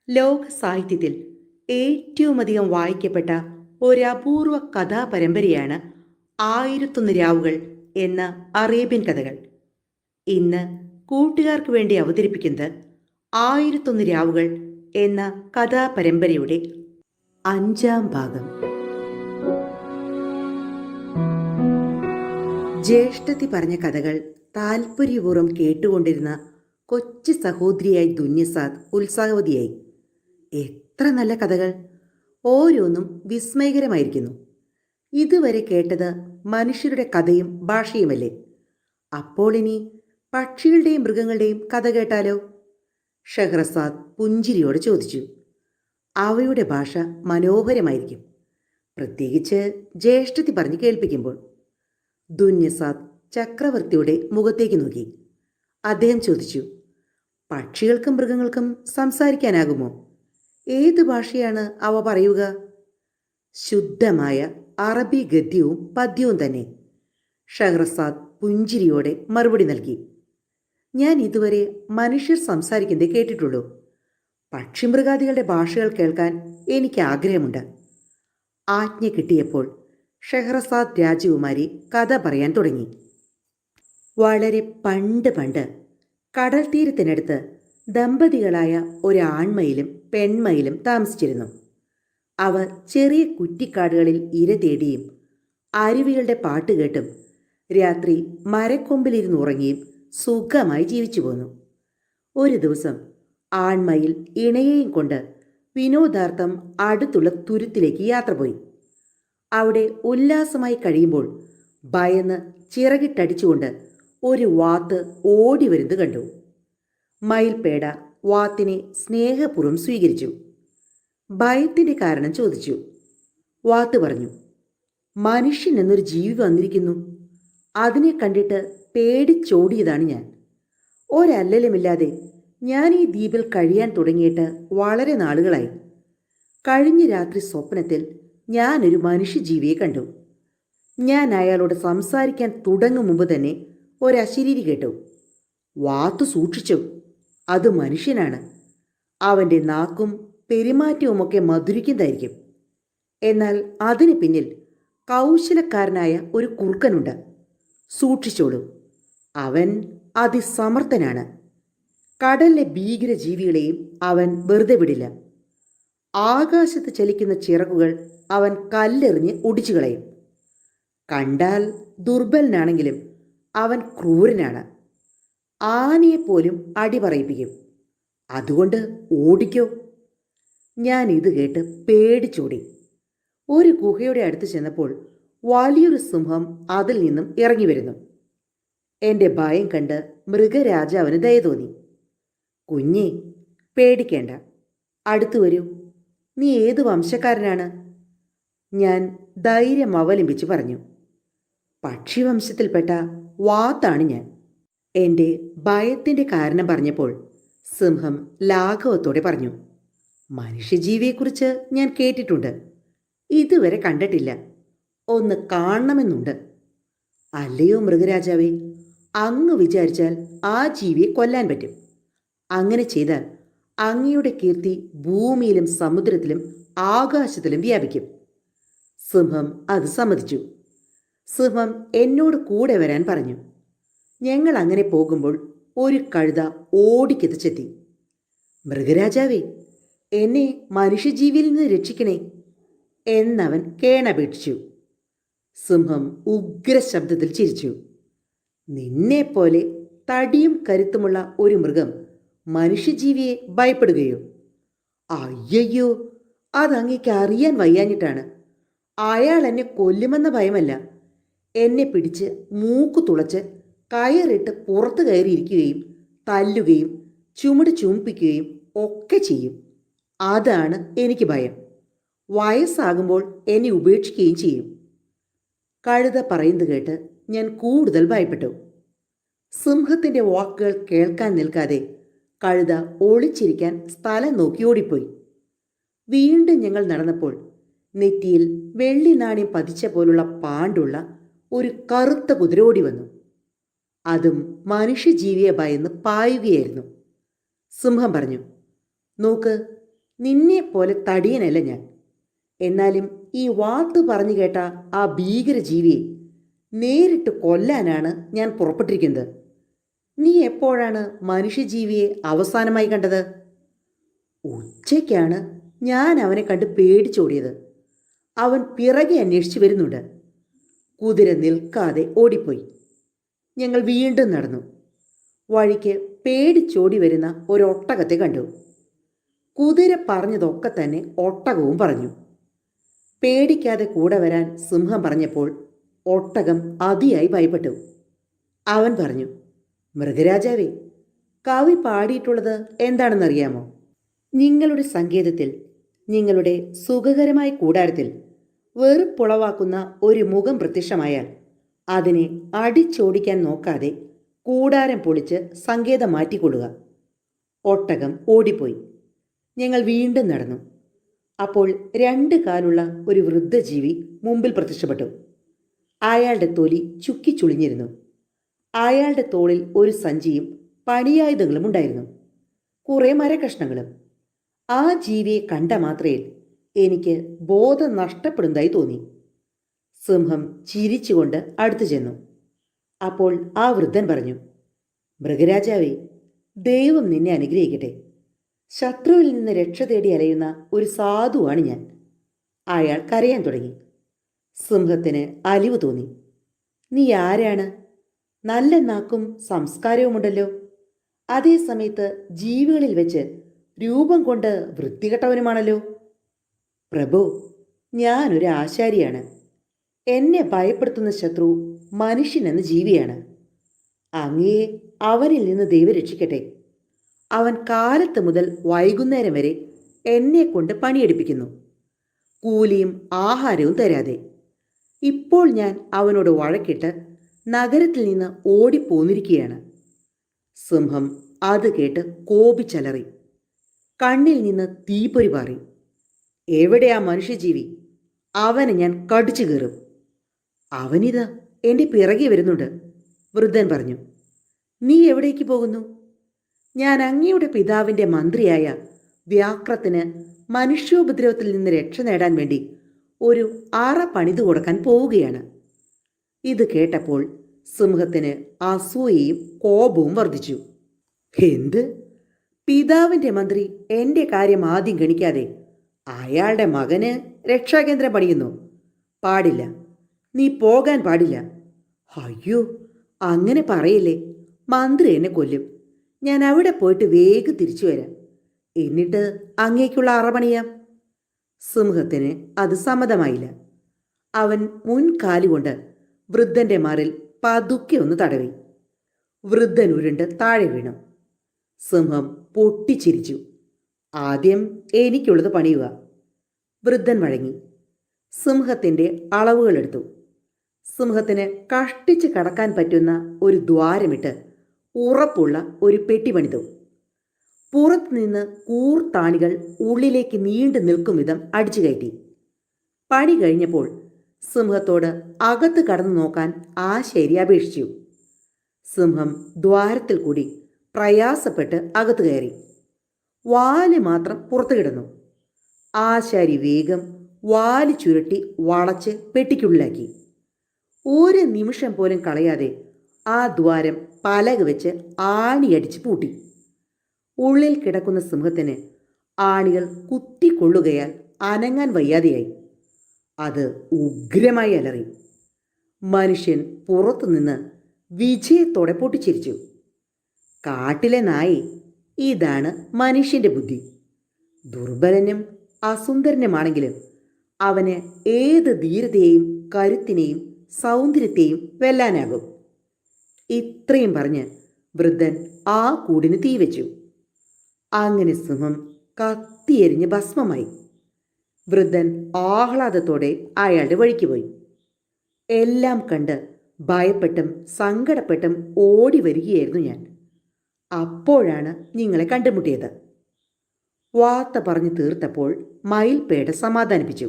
ലോക സാഹിത്യത്തിൽ ഏറ്റവുമധികം വായിക്കപ്പെട്ട ഒരപൂർവ കഥാപരമ്പരയാണ് ആയിരത്തൊന്ന് രാവുകൾ എന്ന അറേബ്യൻ കഥകൾ. ഇന്ന് കൂട്ടുകാർക്ക് വേണ്ടി അവതരിപ്പിക്കുന്നത് ആയിരത്തൊന്ന് രാവുകൾ എന്ന കഥാപരമ്പരയുടെ 5-ാം ഭാഗം. ജ്യേഷ്ഠത്തി പറഞ്ഞ കഥകൾ താൽപ്പര്യപൂർവ്വം കേട്ടുകൊണ്ടിരുന്ന കൊച്ചു സഹോദരിയായി ദുന്യസാദ് ഉത്സാഹവതിയായി. എത്ര നല്ല കഥകൾ! ഓരോന്നും വിസ്മയകരമായിരിക്കുന്നു. ഇതുവരെ കേട്ടത് മനുഷ്യരുടെ കഥയും ഭാഷയുമല്ലേ? അപ്പോൾ ഇനി പക്ഷികളുടെയും മൃഗങ്ങളുടെയും കഥ കേട്ടാലോ? ഷഹ്റസാദ് പുഞ്ചിരിയോട് ചോദിച്ചു. അവയുടെ ഭാഷ മനോഹരമായിരിക്കും, പ്രത്യേകിച്ച് ജ്യേഷ്ഠത്തി പറഞ്ഞ് കേൾപ്പിക്കുമ്പോൾ. ദുന്യസാദ് ചക്രവർത്തിയുടെ മുഖത്തേക്ക് നോക്കി. അദ്ദേഹം ചോദിച്ചു, പക്ഷികൾക്കും മൃഗങ്ങൾക്കും സംസാരിക്കാനാകുമോ? ഏത് ഭാഷയാണ് അവ പറയുക? ശുദ്ധമായ അറബി ഗദ്യവും പദ്യവും തന്നെ. ഷഹ്റസാദ് പുഞ്ചിരിയോടെ മറുപടി നൽകി. ഞാൻ ഇതുവരെ മനുഷ്യർ സംസാരിക്കുന്നതേ കേട്ടിട്ടുള്ളൂ. പക്ഷിമൃഗാദികളുടെ ഭാഷകൾ കേൾക്കാൻ എനിക്ക് ആഗ്രഹമുണ്ട്. ആജ്ഞ കിട്ടിയപ്പോൾ ഷഹ്റസാദ് രാജകുമാരി കഥ പറയാൻ തുടങ്ങി. വളരെ പണ്ട് പണ്ട് കടൽ തീരത്തിനടുത്ത് ദമ്പതികളായ ഒരാൺമയിലും പെൺമയിലും താമസിച്ചിരുന്നു. അവർ ചെറിയ കുറ്റിക്കാടുകളിൽ ഇര തേടിയും അരുവികളുടെ പാട്ട് കേട്ടും രാത്രി മരക്കൊമ്പിലിരുന്ന് ഉറങ്ങിയും സുഖമായി ജീവിച്ചു പോന്നു. ഒരു ദിവസം ആൺമയിൽ ഇണയെയും കൊണ്ട് വിനോദാർത്ഥം അടുത്തുള്ള തുരുത്തിലേക്ക് യാത്ര പോയി. അവിടെ ഉല്ലാസമായി കഴിയുമ്പോൾ ഭയന്ന് ചിറകിട്ടടിച്ചുകൊണ്ട് ഒരു വാത്ത് ഓടി വരുന്നത് കണ്ടു. മയിൽപേട വാത്തിനെ സ്നേഹപൂർവ്വം സ്വീകരിച്ചു. ഭയത്തിൻ്റെ കാരണം ചോദിച്ചു. വാത്ത് പറഞ്ഞു, മനുഷ്യൻ എന്നൊരു ജീവി വന്നിരിക്കുന്നു. അതിനെ കണ്ടിട്ട് പേടിച്ചോടിയതാണ് ഞാൻ. ഒരല്ലലുമില്ലാതെ ഞാൻ ഈ ദ്വീപിൽ കഴിയാൻ തുടങ്ങിയിട്ട് വളരെ നാളുകളായി. കഴിഞ്ഞ രാത്രി സ്വപ്നത്തിൽ ഞാനൊരു മനുഷ്യജീവിയെ കണ്ടു. ഞാൻ അയാളോട് സംസാരിക്കാൻ തുടങ്ങും മുമ്പ് തന്നെ ഒരശരീരി കേട്ടു. വാത്തു സൂക്ഷിച്ചു, അത് മനുഷ്യനാണ്. അവൻ്റെ നാക്കും പെരുമാറ്റവുമൊക്കെ മധുരിക്കുന്നതായിരിക്കും. എന്നാൽ അതിന് പിന്നിൽ കൗശലക്കാരനായ ഒരു കുറുക്കനുണ്ട്. സൂക്ഷിച്ചോളൂ, അവൻ അതിസമർത്ഥനാണ്. കടലിലെ ഭീകരജീവികളെയും അവൻ വെറുതെ വിടില്ല. ആകാശത്ത് ചലിക്കുന്ന ചിറകുകൾ അവൻ കല്ലെറിഞ്ഞ് ഒടിച്ചു കളയും. കണ്ടാൽ ദുർബലനാണെങ്കിലും അവൻ ക്രൂരനാണ്. ആനയെപ്പോലും അടി പറയിപ്പിക്കും. അതുകൊണ്ട് ഓടിക്കോ. ഞാൻ ഇത് കേട്ട് പേടിച്ചോടി. ഒരു ഗുഹയുടെ അടുത്ത് ചെന്നപ്പോൾ വലിയൊരു സിംഹം അതിൽ നിന്നും ഇറങ്ങി വരുന്നു. എൻ്റെ ഭയം കണ്ട് മൃഗരാജാവിന് ദയ തോന്നി. കുഞ്ഞേ, പേടിക്കേണ്ട, അടുത്തു വരൂ. നീ ഏത് വംശക്കാരനാണ്? ഞാൻ ധൈര്യം അവലംബിച്ച് പറഞ്ഞു. പക്ഷിവംശത്തിൽപ്പെട്ട വാത്താണ് ഞാൻ. എൻ്റെ ഭയത്തിൻ്റെ കാരണം പറഞ്ഞപ്പോൾ സിംഹം ലാഘവത്തോടെ പറഞ്ഞു, മനുഷ്യജീവിയെക്കുറിച്ച് ഞാൻ കേട്ടിട്ടുണ്ട്, ഇതുവരെ കണ്ടിട്ടില്ല. ഒന്ന് കാണണമെന്നുണ്ട്. അല്ലയോ മൃഗരാജാവേ, അങ്ങ് വിചാരിച്ചാൽ ആ ജീവിയെ കൊല്ലാൻ പറ്റും. അങ്ങനെ ചെയ്താൽ അങ്ങയുടെ കീർത്തി ഭൂമിയിലും സമുദ്രത്തിലും ആകാശത്തിലും വ്യാപിക്കും. സിംഹം അത് സമ്മതിച്ചു. സിംഹം എന്നോട് കൂടെ വരാൻ പറഞ്ഞു. ഞങ്ങൾ അങ്ങനെ പോകുമ്പോൾ ഒരു കഴുത ഓടിക്കെത്തിച്ചെത്തി. മൃഗരാജാവേ, എന്നെ മനുഷ്യജീവിയിൽ നിന്ന് രക്ഷിക്കണേ എന്നവൻ കേണപേക്ഷിച്ചു. സിംഹം ഉഗ്രശബ്ദത്തിൽ ചിരിച്ചു. നിന്നെപ്പോലെ തടിയും കരുത്തുമുള്ള ഒരു മൃഗം മനുഷ്യജീവിയെ ഭയപ്പെടുകയോ? അയ്യോ, അതങ്ങേക്ക് അറിയാൻ വയ്യാഞ്ഞിട്ടാണ്. അയാൾ എന്നെ കൊല്ലുമെന്ന ഭയമല്ല, എന്നെ പിടിച്ച് മൂക്കു തുളച്ച് കയറിട്ട് പുറത്തു കയറിയിരിക്കുകയും തല്ലുകയും ചുമട് ചുംപ്പിക്കുകയും ഒക്കെ ചെയ്യും. അതാണ് എനിക്ക് ഭയം. വയസ്സാകുമ്പോൾ എന്നെ ഉപേക്ഷിക്കുകയും ചെയ്യും. കഴുത പറയുന്നത് കേട്ട് ഞാൻ കൂടുതൽ ഭയപ്പെട്ടു. സിംഹത്തിൻ്റെ വാക്കുകൾ കേൾക്കാൻ നിൽക്കാതെ കഴുത ഒളിച്ചിരിക്കാൻ സ്ഥലം നോക്കി ഓടിപ്പോയി. വീണ്ടും ഞങ്ങൾ നടന്നപ്പോൾ നെറ്റിയിൽ വെള്ളി നാണ്യം പതിച്ച പോലുള്ള പാണ്ടുള്ള ഒരു കറുത്ത കുതിര ഓടി വന്നു. അതും മനുഷ്യജീവിയെ ഭയന്ന് പായുകയായിരുന്നു. സിംഹം പറഞ്ഞു, നോക്ക്, നിന്നെപ്പോലെ തടിയനല്ല ഞാൻ. എന്നാലും ഈ വാത്ത് പറഞ്ഞു കേട്ട ആ ഭീകരജീവിയെ നേരിട്ട് കൊല്ലാനാണ് ഞാൻ പുറപ്പെട്ടിരിക്കുന്നത്. നീ എപ്പോഴാണ് മനുഷ്യജീവിയെ അവസാനമായി കണ്ടത്? ഉച്ചയ്ക്കാണ് ഞാൻ അവനെ കണ്ട് പേടിച്ചോടിയത്. അവൻ പിറകെ അന്വേഷിച്ച് വരുന്നുണ്ട്. കുതിര നിൽക്കാതെ ഓടിപ്പോയി. ഞങ്ങൾ വീണ്ടും നടന്നു. വഴിക്ക് പേടിച്ചോടി വരുന്ന ഒരൊട്ടകത്തെ കണ്ടു. കുതിര പറഞ്ഞതൊക്കെ തന്നെ ഒട്ടകവും പറഞ്ഞു. പേടിക്കാതെ കൂടെ വരാൻ സിംഹം പറഞ്ഞപ്പോൾ ഒട്ടകം അതിയായി ഭയപ്പെട്ടു. അവൻ പറഞ്ഞു, മൃഗരാജാവേ, കവി പാടിയിട്ടുള്ളത് എന്താണെന്നറിയാമോ? നിങ്ങളുടെ സങ്കേതത്തിൽ, നിങ്ങളുടെ സുഖകരമായ കൂടാരത്തിൽ വെറുപ്പുളവാക്കുന്ന ഒരു മുഖം പ്രത്യക്ഷമായാൽ അതിനെ അടിച്ചോടിക്കാൻ നോക്കാതെ കൂടാരം പൊളിച്ച് സങ്കേതം മാറ്റിക്കൊള്ളുക. ഒട്ടകം ഓടിപ്പോയി. ഞങ്ങൾ വീണ്ടും നടന്നു. അപ്പോൾ 2 കാലുള്ള ഒരു വൃദ്ധജീവി മുമ്പിൽ പ്രത്യക്ഷപ്പെട്ടു. അയാളുടെ തൊലി ചുക്കിച്ചുളിഞ്ഞിരുന്നു. അയാളുടെ തോളിൽ ഒരു സഞ്ചിയും പണിയായുധങ്ങളും ഉണ്ടായിരുന്നു, കുറെ മരക്കഷ്ണങ്ങളും. ആ ജീവിയെ കണ്ട മാത്രയിൽ എനിക്ക് ബോധം നഷ്ടപ്പെടുന്നതായി തോന്നി. സിംഹം ചിരിച്ചുകൊണ്ട് അടുത്തു ചെന്നു. അപ്പോൾ ആ വൃദ്ധൻ പറഞ്ഞു, മൃഗരാജാവേ, ദൈവം നിന്നെ അനുഗ്രഹിക്കട്ടെ. ശത്രുവിൽ നിന്ന് രക്ഷ തേടി അലയുന്ന ഒരു സാധുവാണ് ഞാൻ. അയാൾ കരയാൻ തുടങ്ങി. സിംഹത്തിന് അലിവ് തോന്നി. നീ ആരാണ്? നല്ല നാക്കും സംസ്കാരവുമുണ്ടല്ലോ. അതേസമയത്ത് ജീവികളിൽ വെച്ച് രൂപം കൊണ്ട് വൃത്തികെട്ടവനുമാണല്ലോ. പ്രഭു, ഞാനൊരു ആശാരിയാണ്. എന്നെ ഭയപ്പെടുത്തുന്ന ശത്രു മനുഷ്യനെന്ന ജീവിയാണ്. അങ്ങയെ അവനിൽ നിന്ന് ദൈവം രക്ഷിക്കട്ടെ. അവൻ കാലത്ത് മുതൽ വൈകുന്നേരം വരെ എന്നെ കൊണ്ട് പണിയെടുപ്പിക്കുന്നു, കൂലിയും ആഹാരവും തരാതെ. ഇപ്പോൾ ഞാൻ അവനോട് വഴക്കിട്ട് നഗരത്തിൽ നിന്ന് ഓടിപ്പോന്നിരിക്കുകയാണ്. സിംഹം അത് കേട്ട് കോപിച്ചലറി. കണ്ണിൽ നിന്ന് തീപ്പൊരി പാറി. എവിടെയാ മനുഷ്യജീവി? അവനെ ഞാൻ കടിച്ചു കീറും. അവനിതാ എൻ്റെ പിറകെ വരുന്നുണ്ട്, വൃദ്ധൻ പറഞ്ഞു. നീ എവിടേക്ക് പോകുന്നു? ഞാൻ അങ്ങയുടെ പിതാവിൻ്റെ മന്ത്രിയായ വ്യാക്രത്തിന് മനുഷ്യോപദ്രവത്തിൽ നിന്ന് രക്ഷ നേടാൻ വേണ്ടി ഒരു അറ പണിതു കൊടുക്കാൻ പോവുകയാണ്. ഇത് കേട്ടപ്പോൾ സിംഹത്തിന് അസൂയയും കോപവും വർദ്ധിച്ചു. എന്ത്? പിതാവിൻ്റെ മന്ത്രി എൻ്റെ കാര്യം ആദ്യം ഗണിക്കാതെ അയാളുടെ മകന് രക്ഷാകേന്ദ്രം പണിയുന്നു? പാടില്ല, നീ പോകാൻ പാടില്ല. അയ്യോ, അങ്ങനെ പറയില്ലേ. മന്ത്രി എന്നെ കൊല്ലും. ഞാൻ അവിടെ പോയിട്ട് വേഗം തിരിച്ചു വരാം. എന്നിട്ട് അങ്ങേക്കുള്ള അറ പണിയാം. സിംഹത്തിന് അത് സമ്മതമായില്ല. അവൻ മുൻകാലുകൊണ്ട് വൃദ്ധന്റെ മാറിൽ പതുക്കെ ഒന്ന് തടവി. വൃദ്ധൻ ഉരുണ്ട് താഴെ വീണു. സിംഹം പൊട്ടിച്ചിരിച്ചു. ആദ്യം എനിക്കുള്ളത് പണിയുക. വൃദ്ധൻ വഴങ്ങി. സിംഹത്തിൻ്റെ അളവുകളെടുത്തു. സിംഹത്തിന് കഷ്ടിച്ച് കടക്കാൻ പറ്റുന്ന ഒരു ദ്വാരമിട്ട് ഉറപ്പുള്ള ഒരു പെട്ടി പണിതു. പുറത്തുനിന്ന് കൂർത്താണികൾ ഉള്ളിലേക്ക് നീണ്ടു നിൽക്കും വിധം അടിച്ചു കയറ്റി. പണി കഴിഞ്ഞപ്പോൾ സിംഹത്തോട് അകത്ത് കടന്നു നോക്കാൻ ആശാരി അപേക്ഷിച്ചു. സിംഹം ദ്വാരത്തിൽ കൂടി പ്രയാസപ്പെട്ട് അകത്ത് കയറി. വാല് മാത്രം പുറത്തു കിടന്നു. ആശാരി വേഗം വാല് ചുരുട്ടി വളച്ച് പെട്ടിക്കുള്ളിലാക്കി. ഒരു നിമിഷം പോലും കളയാതെ ആ ദ്വാരം പലക വെച്ച് ആണിയടിച്ച് പൂട്ടി. ഉള്ളിൽ കിടക്കുന്ന സിംഹത്തിന് ആണികൾ കുത്തിക്കൊള്ളുകയാൽ അനങ്ങാൻ വയ്യാതെയായി. അത് ഉഗ്രമായി അലറി. മനുഷ്യൻ പുറത്തുനിന്ന് വിജയത്തോടെ പൊട്ടിച്ചിരിച്ചു. കാട്ടിലെ നായി, ഇതാണ് മനുഷ്യന്റെ ബുദ്ധി. ദുർബലനും അസുന്ദരനുമാണെങ്കിലും അവന് ഏത് ധീരതയെയും കരുത്തിനെയും സൗന്ദര്യത്തെയും വെല്ലാനാകും. ഇത്രയും പറഞ്ഞ് വൃദ്ധൻ ആ കൂടിന് തീവെച്ചു. അങ്ങനെ സിംഹം കത്തിയെരിഞ്ഞ് ഭസ്മമായി. വൃദ്ധൻ ആഹ്ലാദത്തോടെ അയാളുടെ വഴിക്ക് പോയി. എല്ലാം കണ്ട് ഭയപ്പെട്ടും സങ്കടപ്പെട്ടും ഓടി വരികയായിരുന്നു ഞാൻ. അപ്പോഴാണ് നിങ്ങളെ കണ്ടുമുട്ടിയത്. വാർത്ത പറഞ്ഞു തീർത്തപ്പോൾ മയിൽപേട സമാധാനിപ്പിച്ചു.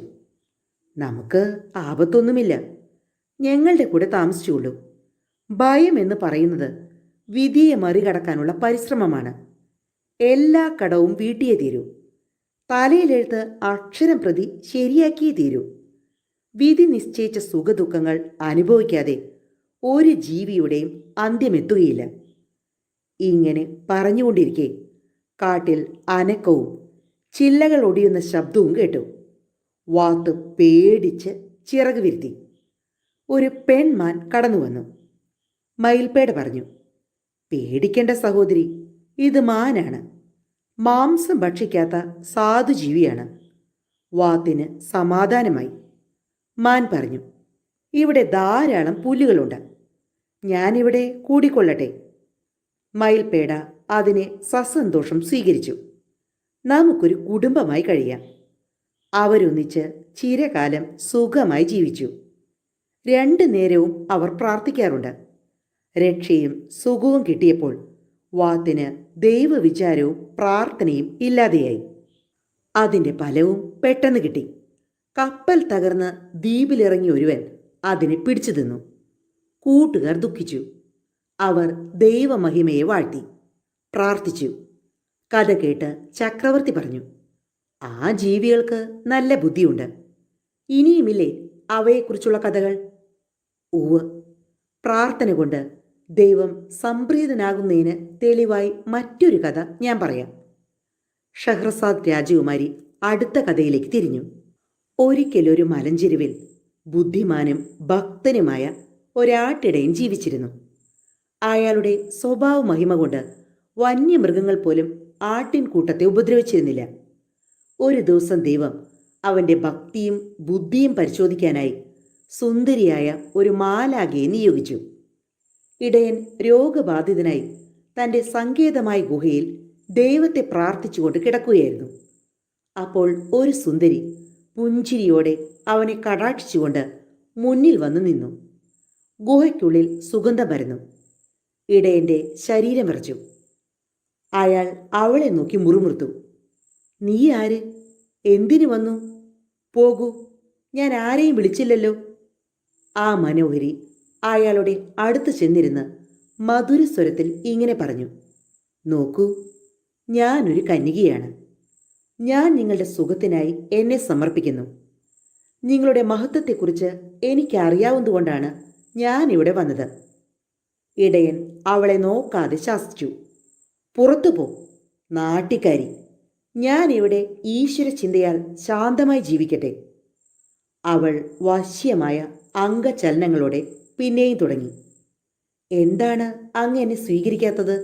നമുക്ക് ആപത്തൊന്നുമില്ല, ഞങ്ങളുടെ കൂടെ താമസിച്ചുള്ളൂ. ഭയം എന്ന് പറയുന്നത് വിധിയെ മറികടക്കാനുള്ള പരിശ്രമമാണ്. എല്ലാ കടവും വീട്ടിയേ തീരൂ. തലയിലെഴുത്ത് അക്ഷരം പ്രതി ശരിയാക്കിയേ തീരൂ. വിധി നിശ്ചയിച്ച സുഖദുഃഖങ്ങൾ അനുഭവിക്കാതെ ഒരു ജീവിയുടെയും അന്ത്യമെത്തുകയില്ല. ഇങ്ങനെ പറഞ്ഞുകൊണ്ടിരിക്കെ കാട്ടിൽ അനക്കവും ചില്ലകൾ ഒടിയുന്ന ശബ്ദവും കേട്ടു. വാത്ത് പേടിച്ച് ചിറക് വിരുത്തി. ഒരു പെൺമാൻ കടന്നു വന്നു. മയിൽപേട പറഞ്ഞു, പേടിക്കേണ്ട സഹോദരി, ഇത് മാനാണ്. മാംസം ഭക്ഷിക്കാത്ത സാധുജീവിയാണ്. വാത്തിന് സമാധാനമായി. മാൻ പറഞ്ഞു, ഇവിടെ ധാരാളം പുല്ലുകളുണ്ട്. ഞാനിവിടെ കൂടിക്കൊള്ളട്ടെ. മയിൽപേട അതിനെ സസന്തോഷം സ്വീകരിച്ചു. നമുക്കൊരു കുടുംബമായി കഴിയാം. അവരൊന്നിച്ച് ചിരകാലം സുഖമായി ജീവിച്ചു. 2 നേരവും അവർ പ്രാർത്ഥിക്കാറുണ്ട്. രക്ഷയും സുഖവും കിട്ടിയപ്പോൾ വാത്തിന് ദൈവവിചാരവും പ്രാർത്ഥനയും ഇല്ലാതെയായി. അതിൻ്റെ ഫലവും പെട്ടെന്ന് കിട്ടി. കപ്പൽ തകർന്ന് ദ്വീപിലിറങ്ങിയ ഒരുവൻ അതിനെ പിടിച്ചു തിന്നു. കൂട്ടുകാർ ദുഃഖിച്ചു. അവർ ദൈവമഹിമയെ വാഴ്ത്തി പ്രാർത്ഥിച്ചു. കഥ കേട്ട് ചക്രവർത്തി പറഞ്ഞു, ആ ജീവികൾക്ക് നല്ല ബുദ്ധിയുണ്ട്. ഇനിയുമില്ലേ അവയെക്കുറിച്ചുള്ള കഥകൾ? ഉവ്, പ്രാർത്ഥന കൊണ്ട് ദൈവം സംപ്രീതനാകുന്നതിന് തെളിവായി മറ്റൊരു കഥ ഞാൻ പറയാം. ഷഹ്റസാദ് രാജകുമാരി അടുത്ത കഥയിലേക്ക് തിരിഞ്ഞു. ഒരിക്കലൊരു മലഞ്ചെരുവിൽ ബുദ്ധിമാനും ഭക്തനുമായ ഒരാട്ടിടയൻ ജീവിച്ചിരുന്നു. അയാളുടെ സ്വഭാവ മഹിമ കൊണ്ട് വന്യമൃഗങ്ങൾ പോലും ആട്ടിൻകൂട്ടത്തെ ഉപദ്രവിച്ചിരുന്നില്ല. ഒരു ദിവസം ദൈവം അവൻ്റെ ഭക്തിയും ബുദ്ധിയും പരിശോധിക്കാനായി സുന്ദരിയായ ഒരു മാലാഖയെ നിയോഗിച്ചു. ഇടയൻ രോഗബാധിതനായി തൻ്റെ സങ്കേതമായ ഗുഹയിൽ ദൈവത്തെ പ്രാർത്ഥിച്ചുകൊണ്ട് കിടക്കുകയായിരുന്നു. അപ്പോൾ ഒരു സുന്ദരി പുഞ്ചിരിയോടെ അവനെ കടാക്ഷിച്ചുകൊണ്ട് മുന്നിൽ വന്നു നിന്നു. ഗുഹയ്ക്കുള്ളിൽ സുഗന്ധം പരന്നു. ഇടയൻ്റെ ശരീരം വിറച്ചു. അയാൾ അവളെ നോക്കി മുറുമുറുത്തു. നീ ആര്? എന്തിനു വന്നു? പോകൂ, ഞാൻ ആരെയും വിളിച്ചില്ലല്ലോ. ആ മനോഹരി അയാളുടെ അടുത്ത് ചെന്നിരുന്ന് മധുരസ്വരത്തിൽ ഇങ്ങനെ പറഞ്ഞു, നോക്കൂ, ഞാനൊരു കന്യകയാണ്. ഞാൻ നിങ്ങളുടെ സുഖത്തിനായി എന്നെ സമർപ്പിക്കുന്നു. നിങ്ങളുടെ മഹത്വത്തെക്കുറിച്ച് എനിക്കറിയാവുന്നതുകൊണ്ടാണ് ഞാൻ ഇവിടെ വന്നത്. ഇടയൻ അവളെ നോക്കാതെ ശാസിച്ചു. പുറത്തു പോ, നാട്ടിക്കാരി. ഞാനിവിടെ ഈശ്വര ചിന്തയാൽ ശാന്തമായി ജീവിക്കട്ടെ. അവൾ വശ്യമായ അംഗചലനങ്ങളോടെ പിന്നെയും തുടങ്ങി. എന്താണ് അങ്ങ് എന്നെ സ്വീകരിക്കാത്തത്?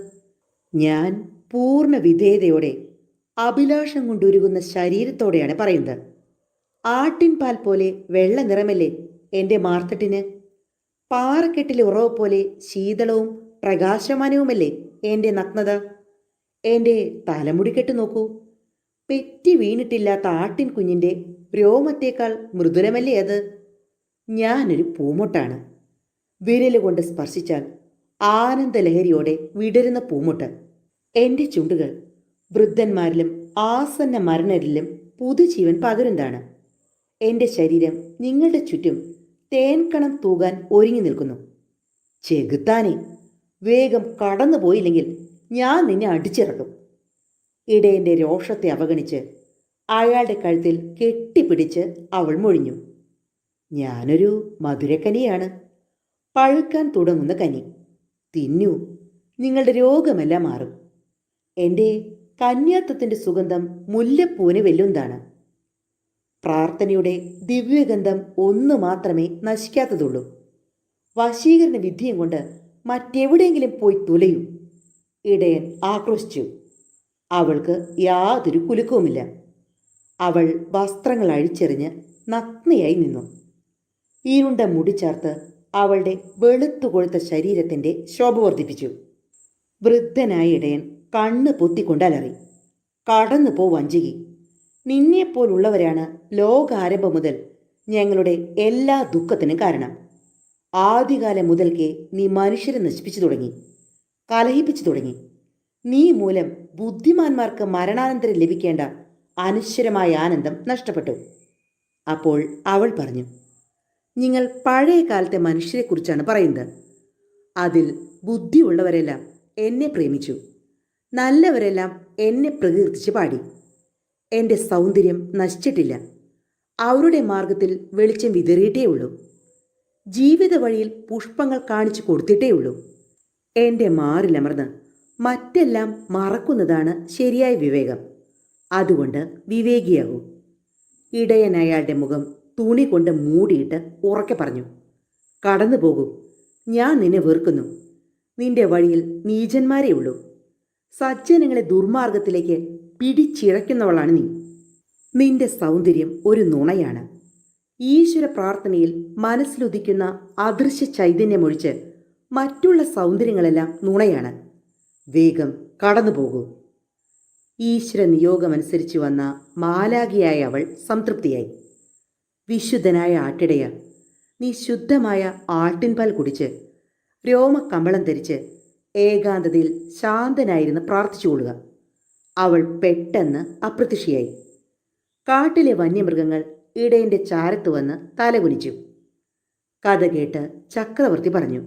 ഞാൻ പൂർണ്ണ വിധേയതയോടെ അഭിലാഷം കൊണ്ടുരുകുന്ന ശരീരത്തോടെയാണ് പറയുന്നത്. ആട്ടിൻപാൽ പോലെ വെള്ള നിറമല്ലേ എൻ്റെ മാർത്തട്ടിന്? പാറക്കെട്ടിലെ ഉറവ് പോലെ ശീതളവും പ്രകാശമാനവുമല്ലേ എൻ്റെ നഗ്നത? എൻ്റെ തലമുടിക്കെട്ട് നോക്കൂ, പെറ്റി വീണിട്ടില്ലാത്ത ആട്ടിൻ കുഞ്ഞിൻ്റെ രോമത്തേക്കാൾ മൃദുലമല്ലേ അത്? ഞാനൊരു പൂമൊട്ടാണ്. വിരലുകൊണ്ട് സ്പർശിച്ചാൽ ആനന്ദലഹരിയോടെ വിടരുന്ന പൂമൊട്ട്. എൻ്റെ ചുണ്ടുകൾ വൃദ്ധന്മാരിലും ആസന്ന മരണരിലും പുതുജീവൻ പകരുന്നതാണ്. എൻ്റെ ശരീരം നിങ്ങളുടെ ചുറ്റും തേൻകണം തൂകാൻ ഒരുങ്ങി നിൽക്കുന്നു. ചെകുത്താനെ, വേഗം കടന്നു പോയില്ലെങ്കിൽ ഞാൻ നിന്നെ അടിച്ചിറക്കും. ഇടയൻ്റെ രോഷത്തെ അവഗണിച്ച് അയാളുടെ കഴുത്തിൽ കെട്ടിപ്പിടിച്ച് അവൾ മൊഴിഞ്ഞു. ഞാനൊരു മധുരക്കനിയാണ്, പഴുക്കാൻ തുടങ്ങുന്ന കനി. തിന്നൂ, നിങ്ങളുടെ രോഗമെല്ലാം മാറും. എൻ്റെ കന്യാത്വത്തിൻ്റെ സുഗന്ധം മുല്ലപ്പൂവിന് വെല്ലുന്നതാണ്. പ്രാർത്ഥനയുടെ ദിവ്യഗന്ധം ഒന്നു മാത്രമേ നശിക്കാത്തതുള്ളൂ. വശീകരണ വിദ്യയും കൊണ്ട് മറ്റെവിടെയെങ്കിലും പോയി തുലയൂ. ഇടയൻ ആക്രോശിച്ചു. അവൾക്ക് യാതൊരു കുലുക്കവുമില്ല. അവൾ വസ്ത്രങ്ങൾ അഴിച്ചെറിഞ്ഞ് നഗ്നയായി നിന്നു. ഇരുണ്ട മുടി ചേർത്ത് അവളുടെ വെളുത്തുകൊഴുത്ത ശരീരത്തിൻ്റെ ശോഭ വർദ്ധിപ്പിച്ചു. വൃദ്ധനായ ഇടയൻ കണ്ണ് പൊത്തിക്കൊണ്ടലറി. കടന്നു പോ വഞ്ചകി, നിന്നെപ്പോലുള്ളവരാണ് ലോകാരംഭം മുതൽ ഞങ്ങളുടെ എല്ലാ ദുഃഖത്തിനും കാരണം. ആദ്യകാലം മുതൽക്കേ നീ മനുഷ്യരെ നശിപ്പിച്ചു തുടങ്ങി, കലഹിപ്പിച്ചു തുടങ്ങി. നീ മൂലം ബുദ്ധിമാന്മാർക്ക് മരണാനന്തരം ലഭിക്കേണ്ട അനശ്വരമായ ആനന്ദം നഷ്ടപ്പെട്ടു. അപ്പോൾ അവൾ പറഞ്ഞു, നിങ്ങൾ പഴയ കാലത്തെ മനുഷ്യരെക്കുറിച്ചാണ് പറയുന്നത്. അതിൽ ബുദ്ധിയുള്ളവരെല്ലാം എന്നെ പ്രേമിച്ചു, നല്ലവരെല്ലാം എന്നെ പ്രകീർത്തിച്ച് പാടി. എൻ്റെ സൗന്ദര്യം നശിച്ചിട്ടില്ല. അവരുടെ മാർഗത്തിൽ വെളിച്ചം വിതറിയിട്ടേ ഉള്ളൂ. ജീവിത വഴിയിൽ പുഷ്പങ്ങൾ കാണിച്ചു കൊടുത്തിട്ടേ ഉള്ളൂ. എൻ്റെ മാറിലമർന്ന് മറ്റെല്ലാം മറക്കുന്നതാണ് ശരിയായ വിവേകം. അതുകൊണ്ട് വിവേകിയാകൂ. ഇടയൻ അയാളുടെ മുഖം തുണി കൊണ്ട് മൂടിയിട്ട് ഉറക്കെ പറഞ്ഞു, കടന്നു പോകൂ. ഞാൻ നിന്നെ വെറുക്കുന്നു. നിന്റെ വഴിയിൽ നീചന്മാരേ ഉള്ളൂ. സജ്ജനങ്ങളെ ദുർമാർഗത്തിലേക്ക് പിടിച്ചിഴയ്ക്കുന്നവളാണ് നീ. നിന്റെ സൗന്ദര്യം ഒരു നുണയാണ്. ഈശ്വര പ്രാർത്ഥനയിൽ മനസ്സിലുദിക്കുന്ന അദൃശ്യ ചൈതന്യമൊഴിച്ച് മറ്റുള്ള സൗന്ദര്യങ്ങളെല്ലാം നുണയാണ്. വേഗം കടന്നുപോകൂ. ഈശ്വര നിയോഗമനുസരിച്ച് വന്ന മാലാഖിയായ അവൾ സംതൃപ്തിയായി. വിശുദ്ധനായ ആട്ടിടയ, നീ ശുദ്ധമായ ആട്ടിൻപാൽ കുടിച്ച് രോമക്കമ്പളം ധരിച്ച് ഏകാന്തതയിൽ ശാന്തനായിരുന്ന് പ്രാർത്ഥിച്ചുകൊള്ളുക. അവൾ പെട്ടെന്ന് അപ്രത്യക്ഷയായി. കാട്ടിലെ വന്യമൃഗങ്ങൾ ഇടയൻ്റെ ചാരത്ത് വന്ന് തലകുനിച്ചു. കഥ കേട്ട് ചക്രവർത്തി പറഞ്ഞു,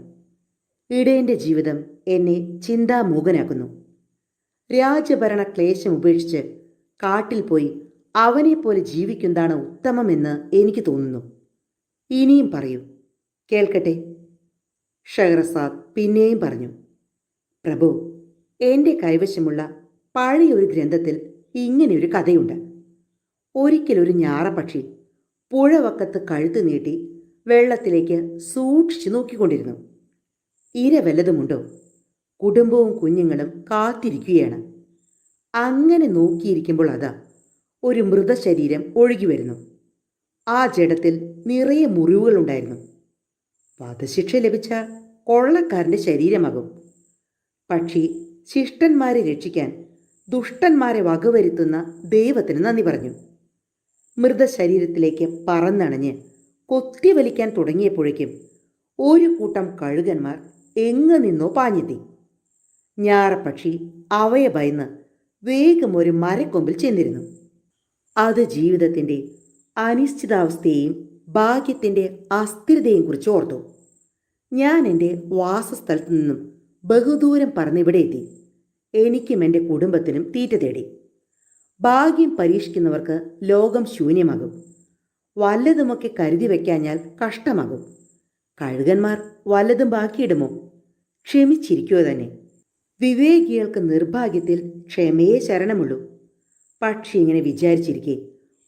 ഇടയൻ്റെ ജീവിതം എന്നെ ചിന്താമൂകനാക്കുന്നു. രാജ്യഭരണ ക്ലേശം ഉപേക്ഷിച്ച് കാട്ടിൽ പോയി അവനെപ്പോലെ ജീവിക്കുന്നതാണ് ഉത്തമമെന്ന് എനിക്ക് തോന്നുന്നു. ഇനിയും പറയൂ, കേൾക്കട്ടെ. ഷഹ്റസാദ് പിന്നെയും പറഞ്ഞു, പ്രഭു, എൻ്റെ കൈവശമുള്ള പഴയൊരു ഗ്രന്ഥത്തിൽ ഇങ്ങനെയൊരു കഥയുണ്ട്. ഒരിക്കലൊരു ഞാറപ്പക്ഷി പുഴവക്കത്ത് കഴുത്ത് നീട്ടി വെള്ളത്തിലേക്ക് സൂക്ഷിച്ചു നോക്കിക്കൊണ്ടിരുന്നു. ഇര വല്ലതുമുണ്ടോ? കുടുംബവും കുഞ്ഞുങ്ങളും കാത്തിരിക്കുകയാണ്. അങ്ങനെ നോക്കിയിരിക്കുമ്പോൾ അതാ ഒരു മൃതശരീരം ഒഴുകി വരുന്നു. ആ ജഡത്തിൽ നിറയെ മുറിവുകളുണ്ടായിരുന്നു. വധശിക്ഷ ലഭിച്ച കൊള്ളക്കാരൻ്റെ ശരീരമാകും. പക്ഷി ശിഷ്ടന്മാരെ രക്ഷിക്കാൻ ദുഷ്ടന്മാരെ വകവരുത്തുന്ന ദൈവത്തിന് നന്ദി പറഞ്ഞു. മൃതശരീരത്തിലേക്ക് പറന്നണഞ്ഞ് കൊത്തിവലിക്കാൻ തുടങ്ങിയപ്പോഴേക്കും ഒരു കൂട്ടം കഴുകന്മാർ എങ്ങു നിന്നോ പാഞ്ഞെത്തി. ഞാറപ്പക്ഷി അവയെ ഭയന്ന് വേഗം ഒരു മരക്കൊമ്പിൽ ചെന്നിരുന്നു. അത് ജീവിതത്തിൻ്റെ അനിശ്ചിതാവസ്ഥയെയും ഭാഗ്യത്തിൻ്റെ അസ്ഥിരതയെയും കുറിച്ച് ഓർത്തു. ഞാൻ എൻ്റെ വാസസ്ഥലത്തു നിന്നും ബഹുദൂരം പറന്നിവിടെ എത്തി. എനിക്കും എൻ്റെ കുടുംബത്തിനും തീറ്റ തേടി. ഭാഗ്യം പരീക്ഷിക്കുന്നവർക്ക് ലോകം ശൂന്യമാകും. വല്ലതുമൊക്കെ കരുതി വയ്ക്കാഞ്ഞാൽ കഷ്ടമാകും. കഴുകന്മാർ വല്ലതും ബാക്കിയിടുമോ? ക്ഷമിച്ചിരിക്കുക തന്നെ. വിവേകികൾക്ക് നിർഭാഗ്യത്തിൽ ക്ഷമയെ ശരണമുള്ളൂ. പക്ഷി ഇങ്ങനെ വിചാരിച്ചിരിക്കെ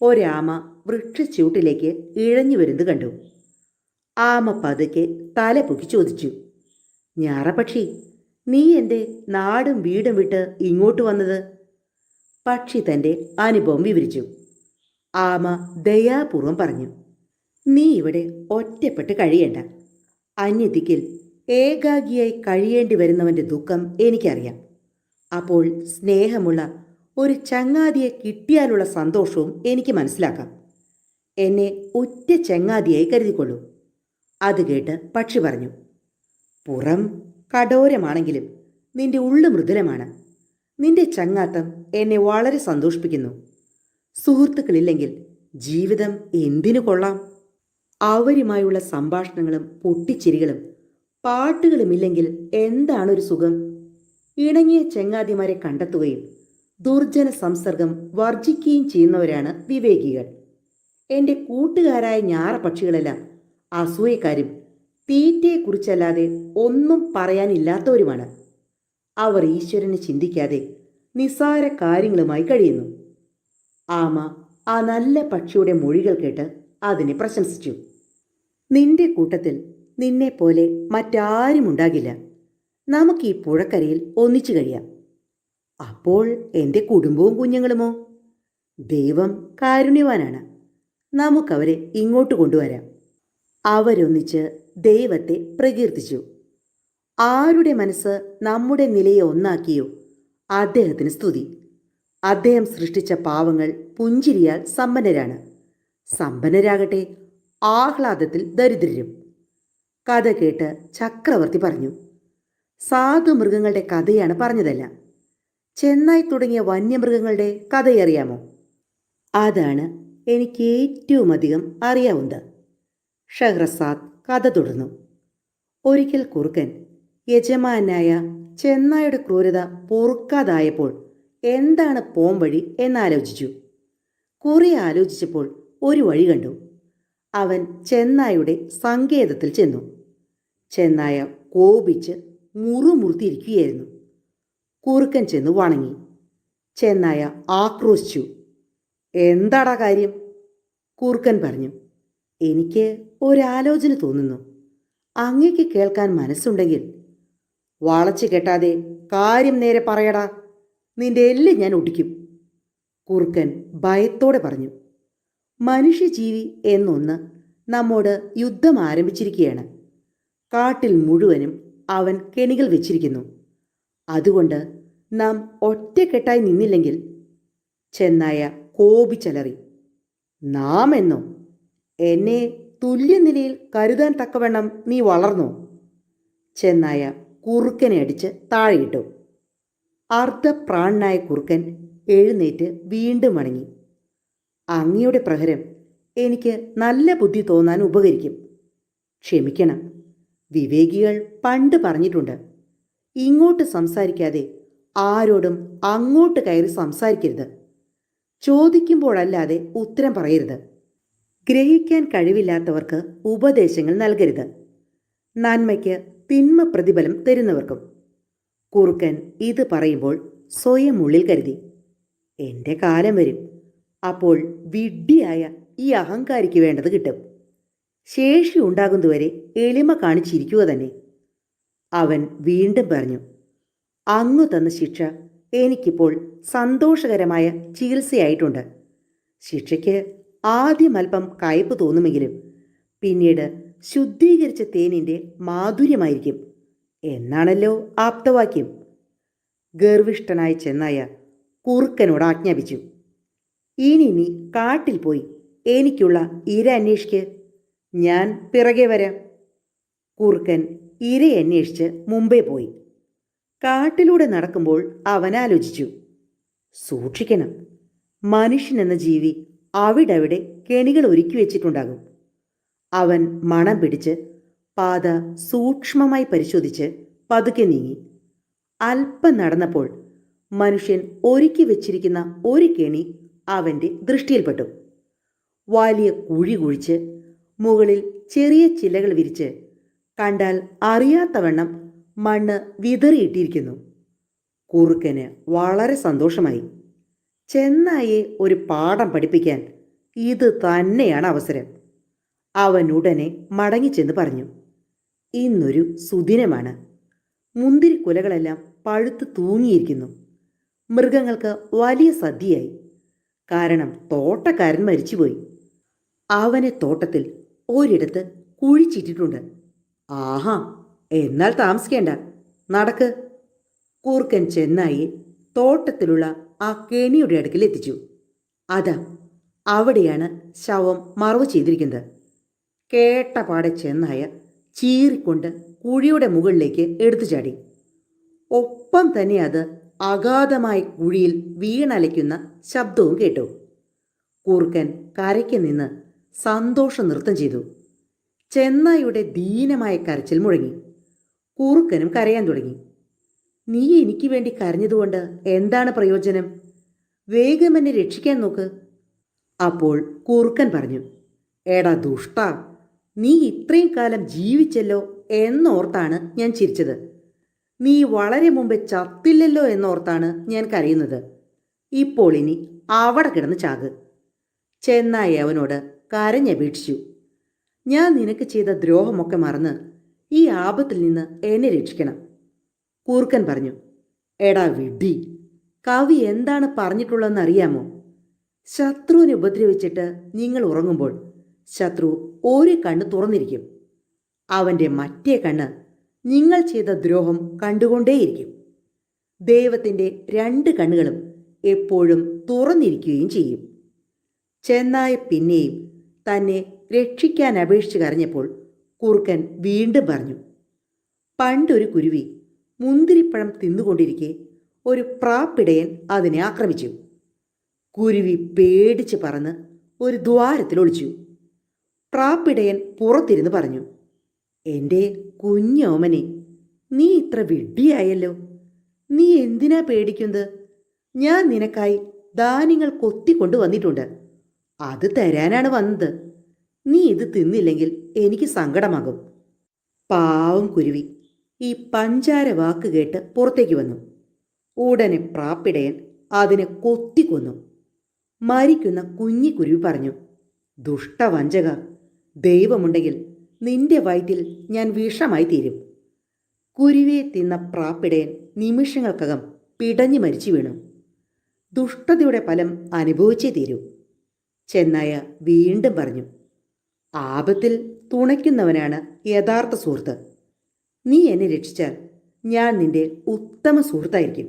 ഒരാമ വൃക്ഷച്ചൂട്ടിലേക്ക് ഇഴഞ്ഞു വരുന്നത് കണ്ടു. ആമ പതുക്കെ തല പൊക്കി ചോദിച്ചു, ഞാറപ്പക്ഷി, നീ എൻ്റെ നാടും വീടും വിട്ട് ഇങ്ങോട്ട് വന്നത്? പക്ഷി തൻ്റെ അനുഭവം വിവരിച്ചു. ആമ ദയാപൂർവം പറഞ്ഞു, നീ ഇവിടെ ഒറ്റപ്പെട്ട് കഴിയേണ്ട. അന്യദിക്കിൽ ഏകാഗിയായി കഴിയേണ്ടി വരുന്നവൻ്റെ ദുഃഖം എനിക്കറിയാം. അപ്പോൾ സ്നേഹമുള്ള ഒരു ചങ്ങാതിയെ കിട്ടിയാലുള്ള സന്തോഷവും എനിക്ക് മനസ്സിലാക്കാം. എന്നെ ഒറ്റ ചങ്ങാതിയായി കരുതിക്കൊള്ളൂ. അത് കേട്ട് പക്ഷി പറഞ്ഞു, പുറം കഠോരമാണെങ്കിലും നിന്റെ ഉള്ളു മൃദുലമാണ്. നിന്റെ ചങ്ങാത്തം എന്നെ വളരെ സന്തോഷിപ്പിക്കുന്നു. സുഹൃത്തുക്കളില്ലെങ്കിൽ ജീവിതം എന്തിനു കൊള്ളാം? അവരുമായുള്ള സംഭാഷണങ്ങളും പൊട്ടിച്ചിരികളും പാട്ടുകളുമില്ലെങ്കിൽ എന്താണൊരു സുഖം? ഇണങ്ങിയ ചങ്ങാതിമാരെ കണ്ടെത്തുകയും ദുർജന സംസർഗം വർജിക്കുകയും ചെയ്യുന്നവരാണ് വിവേകികൾ. എൻ്റെ കൂട്ടുകാരായ ഞാറപ്പക്ഷികളെല്ലാം അസൂയക്കാരും തീറ്റയെക്കുറിച്ചല്ലാതെ ഒന്നും പറയാനില്ലാത്തവരുമാണ്. അവർ ഈശ്വരനെ ചിന്തിക്കാതെ നിസ്സാര കാര്യങ്ങളുമായി കഴിയുന്നു. ആമ ആ നല്ല പക്ഷിയുടെ മൊഴികൾ കേട്ട് അതിനെ പ്രശംസിച്ചു. നിന്റെ കൂട്ടത്തിൽ നിന്നെപ്പോലെ മറ്റാരും ഉണ്ടാകില്ല. നമുക്ക് ഈ പുഴക്കരയിൽ ഒന്നിച്ചു കഴിയാം. അപ്പോൾ എൻ്റെ കുടുംബവും കുഞ്ഞുങ്ങളുമോ? ദൈവം കാരുണ്യവാനാണ്. നമുക്കവരെ ഇങ്ങോട്ട് കൊണ്ടുവരാം. അവരൊന്നിച്ച് ദൈവത്തെ പ്രകീർത്തിച്ചു. ആരുടെ മനസ്സ് നമ്മുടെ നിലയെ ഒന്നാക്കിയോ അദ്ദേഹത്തിന് സ്തുതി. അദ്ദേഹം സൃഷ്ടിച്ച പാവങ്ങൾ പുഞ്ചിരിയാൽ സമ്പന്നരാണ്. സമ്പന്നരാകട്ടെ ആഹ്ലാദത്തിൽ ദരിദ്രരും. കഥ കേട്ട് ചക്രവർത്തി പറഞ്ഞു, സാധു മൃഗങ്ങളുടെ കഥയാണ് പറഞ്ഞതല്ല. ചെന്നായി തുടങ്ങിയ വന്യമൃഗങ്ങളുടെ കഥയറിയാമോ? അതാണ് എനിക്ക് ഏറ്റവും അധികം അറിയാവുന്നത്. ഷഹ്റസാദ് കഥ തുടർന്നു. ഒരിക്കൽ കുറുക്കൻ യജമാനായ ചെന്നായുടെ ക്രൂരത പൊറുക്കാതായപ്പോൾ എന്താണ് പോംവഴി എന്നാലോചിച്ചു. കുറെ ആലോചിച്ചപ്പോൾ ഒരു വഴി കണ്ടു. അവൻ ചെന്നായുടെ സങ്കേതത്തിൽ ചെന്നു. ചെന്നായ കോപിച്ച് മുറുമുറുത്തിരിക്കുകയായിരുന്നു. കുറുക്കൻ ചെന്നു വണങ്ങി. ചെന്നായ ആക്രോശിച്ചു. എന്താടാ കാര്യം? കുറുക്കൻ പറഞ്ഞു, എനിക്ക് ഒരാലോചന തോന്നുന്നു. അങ്ങേക്ക് കേൾക്കാൻ മനസ്സുണ്ടെങ്കിൽ. വളച്ചു കെട്ടാതെ കാര്യം നേരെ പറയടാ, നിന്റെ എല്ല് ഞാൻ ഒടിക്കും. കുറുക്കൻ ഭയത്തോടെ പറഞ്ഞു. മനുഷ്യജീവി എന്നൊന്ന് നമ്മോട് യുദ്ധം ആരംഭിച്ചിരിക്കുകയാണ്. കാട്ടിൽ മുഴുവനും അവൻ കെണികൾ വെച്ചിരിക്കുന്നു. അതുകൊണ്ട് നാം ഒറ്റക്കെട്ടായി നിന്നില്ലെങ്കിൽ. ചെന്നായ കോപിച്ചലറി. നാം എന്നോ? എന്നെ തുല്യനിലയിൽ കരുതാൻ തക്കവണ്ണം നീ വളർന്നോ? ചെന്നായ കുറുക്കനെ അടിച്ച് താഴെയിട്ടു. അർദ്ധപ്രാണനായ കുറുക്കൻ എഴുന്നേറ്റ് വീണ്ടും മടങ്ങി. അങ്ങയുടെ പ്രഹരം എനിക്ക് നല്ല ബുദ്ധി തോന്നാൻ ഉപകരിക്കും. ക്ഷമിക്കണം, വിവേകികൾ പണ്ട് പറഞ്ഞിട്ടുണ്ട്, ഇങ്ങോട്ട് സംസാരിക്കാതെ ആരോടും അങ്ങോട്ട് കയറി സംസാരിക്കരുത്. ചോദിക്കുമ്പോഴല്ലാതെ ഉത്തരം പറയരുത്. ഗ്രഹിക്കാൻ കഴിവില്ലാത്തവർക്ക് ഉപദേശങ്ങൾ നൽകരുത്. നന്മയ്ക്ക് തിന്മ പ്രതിഫലം തരുന്നവർക്കും. കുറുക്കൻ ഇത് പറയുമ്പോൾ സ്വയം ഉള്ളിൽ കരുതി, എൻ്റെ കാലം വരും, അപ്പോൾ വിഡ്ഢിയായ ഈ അഹങ്കാരിക്ക് വേണ്ടത് കിട്ടും. ശേഷി ഉണ്ടാകുന്നതുവരെ എളിമ കാണിച്ചിരിക്കുക തന്നെ. അവൻ വീണ്ടും പറഞ്ഞു, അങ്ങു തന്ന ശിക്ഷ എനിക്കിപ്പോൾ സന്തോഷകരമായ ചികിത്സയായിട്ടുണ്ട്. ശിക്ഷയ്ക്ക് ആദ്യം അല്പം കയ്പ് തോന്നുമെങ്കിലും പിന്നീട് ശുദ്ധീകരിച്ച തേനിൻ്റെ മാധുര്യമായിരിക്കും എന്നാണല്ലോ ആപ്തവാക്യം. ഗർവിഷ്ഠനായ ചെന്നായ കുറുക്കനോട് ആജ്ഞാപിച്ചു, ഇനി നീ കാട്ടിൽ പോയി എനിക്കുള്ള ഇര അന്വേഷിക്ക്, ഞാൻ പിറകെ വരാം. കുറുക്കൻ ഇരയെ അന്വേഷിച്ച് മുമ്പേ പോയി. കാട്ടിലൂടെ നടക്കുമ്പോൾ അവൻ ആലോചിച്ചു, സൂക്ഷിക്കണം, മനുഷ്യനെന്ന ജീവി അവിടവിടെ കെണികൾ ഒരുക്കി വെച്ചിട്ടുണ്ടാകും. അവൻ മണം പിടിച്ച് പാത സൂക്ഷ്മമായി പരിശോധിച്ച് പതുക്കെ നീങ്ങി. അല്പം നടന്നപ്പോൾ മനുഷ്യൻ ഒരുക്കി വെച്ചിരിക്കുന്ന ഒരു കെണി അവൻ്റെ ദൃഷ്ടിയിൽപ്പെട്ടു. വലിയ കുഴി കുഴിച്ച് മുകളിൽ ചെറിയ ചില്ലകൾ വിരിച്ച് കണ്ടാൽ അറിയാത്തവണ്ണം മണ്ണ് വിതറിയിട്ടിരിക്കുന്നു. കുറുക്കന് വളരെ സന്തോഷമായി. ചെന്നായെ ഒരു പാഠം പഠിപ്പിക്കാൻ ഇത് തന്നെയാണ് അവസരം. അവൻ ഉടനെ മടങ്ങിച്ചെന്ന് പറഞ്ഞു, ഇന്നൊരു സുദിനമാണ്. മുന്തിരിക്കുലകളെല്ലാം പഴുത്ത് തൂങ്ങിയിരിക്കുന്നു. മൃഗങ്ങൾക്ക് വലിയ സദ്യയായി. കാരണം തോട്ടക്കാരൻ മരിച്ചുപോയി. അവനെ തോട്ടത്തിൽ ഒരിടത്ത് കുഴിച്ചിട്ടിട്ടുണ്ട്. ആഹാ, എന്നാൽ താമസിക്കേണ്ട, നടക്ക്. കൂർക്കൻ ചെന്നായി തോട്ടത്തിലുള്ള ആ കെണിയുടെ അടുക്കിൽ എത്തിച്ചു. അതാ അവിടെയാണ് ശവം മറവ് ചെയ്തിരിക്കുന്നത്. കേട്ട പാടെ ചെന്നായ ചീറിക്കൊണ്ട് കുഴിയുടെ മുകളിലേക്ക് എടുത്തു ചാടി. ഒപ്പം തന്നെ അത് അഗാധമായ കുഴിയിൽ വീണലയ്ക്കുന്ന ശബ്ദവും കേട്ടു. കൂർക്കൻ കരയ്ക്ക് നിന്ന് സന്തോഷ നൃത്തം ചെയ്തു. ചെന്നായുടെ ദീനമായ കരച്ചിൽ മുഴങ്ങി. കൂർക്കനും കരയാൻ തുടങ്ങി. നീ എനിക്ക് വേണ്ടി കരഞ്ഞതുകൊണ്ട് എന്താണ് പ്രയോജനം? വേഗം എന്നെ രക്ഷിക്കാൻ നോക്ക്. അപ്പോൾ കൂർക്കൻ പറഞ്ഞു, എടാ ദുഷ്ട, നീ ഇത്രയും കാലം ജീവിച്ചല്ലോ എന്നോർത്താണ് ഞാൻ ചിരിച്ചത്. നീ വളരെ മുമ്പേ ചത്തില്ലല്ലോ എന്നോർത്താണ് ഞാൻ കരയുന്നത്. ഇപ്പോൾ ഇനി അവിടെ കിടന്ന് ചാക്. ചെന്നായി അവനോട് കരഞ്ഞപേക്ഷിച്ചു. ഞാൻ നിനക്ക് ചെയ്ത ദ്രോഹമൊക്കെ മറന്ന് ഈ ആപത്തിൽ നിന്ന് എന്നെ രക്ഷിക്കണം. കൂർക്കൻ പറഞ്ഞു, എടാ വിഡ്ഢി, കവി എന്താണ് പറഞ്ഞിട്ടുള്ളതെന്ന് അറിയാമോ? ശത്രുവിനെ ഉപദ്രവിച്ചിട്ട് നിങ്ങൾ ഉറങ്ങുമ്പോൾ ശത്രു ഒരു കണ്ണ് തുറന്നിരിക്കും. അവൻ്റെ മറ്റേ കണ്ണ് നിങ്ങൾ ചെയ്ത ദ്രോഹം കണ്ടുകൊണ്ടേയിരിക്കും. ദൈവത്തിൻ്റെ 2 കണ്ണുകളും എപ്പോഴും തുറന്നിരിക്കുകയും ചെയ്യും. ചെന്നായ പിന്നെയും തന്നെ രക്ഷിക്കാൻ അപേക്ഷിച്ച് കരഞ്ഞപ്പോൾ കുറുക്കൻ വീണ്ടും പറഞ്ഞു, പണ്ടൊരു കുരുവി മുന്തിരിപ്പഴം തിന്നുകൊണ്ടിരിക്കെ ഒരു പ്രാപ്പിടയൻ അതിനെ ആക്രമിച്ചു. കുരുവി പേടിച്ച് പറന്ന് ഒരു ദ്വാരത്തിൽ ഒളിച്ചു. പ്രാപ്പിടയൻ പുറത്തിരുന്ന് പറഞ്ഞു, എൻ്റെ കുഞ്ഞോമനെ, നീ ഇത്ര വിഡ്ഢിയായല്ലോ. നീ എന്തിനാ പേടിക്കുന്നത്? ഞാൻ നിനക്കായി ധാന്യങ്ങൾ കൊത്തിക്കൊണ്ടു വന്നിട്ടുണ്ട്. അത് തരാനാണ് വന്നത്. നീ ഇത് തിന്നില്ലെങ്കിൽ എനിക്ക് സങ്കടമാകും. പാവം കുരുവി ഈ പഞ്ചാര വാക്ക് കേട്ട് പുറത്തേക്ക് വന്നു. ഉടനെ പ്രാപ്പിടയൻ അതിനെ കൊത്തിക്കൊന്നു. മരിക്കുന്ന കുഞ്ഞിക്കുരുവി പറഞ്ഞു, ദുഷ്ടവഞ്ചക, ദൈവമുണ്ടെങ്കിൽ നിന്റെ വയറ്റിൽ ഞാൻ വിഷമായി തീരും. കുരുവിയെ തിന്ന പ്രാപ്പിടയൻ നിമിഷങ്ങൾക്കകം പിടഞ്ഞു മരിച്ചു വീണു. ദുഷ്ടതയുടെ ഫലം അനുഭവിച്ചേ തീരൂ. ചെന്നായ വീണ്ടും പറഞ്ഞു, ആപത്തിൽ തുണയ്ക്കുന്നവനാണ് യഥാർത്ഥ സുഹൃത്ത്. നീ എന്നെ രക്ഷിച്ചാൽ ഞാൻ നിന്റെ ഉത്തമ സുഹൃത്തായിരിക്കും.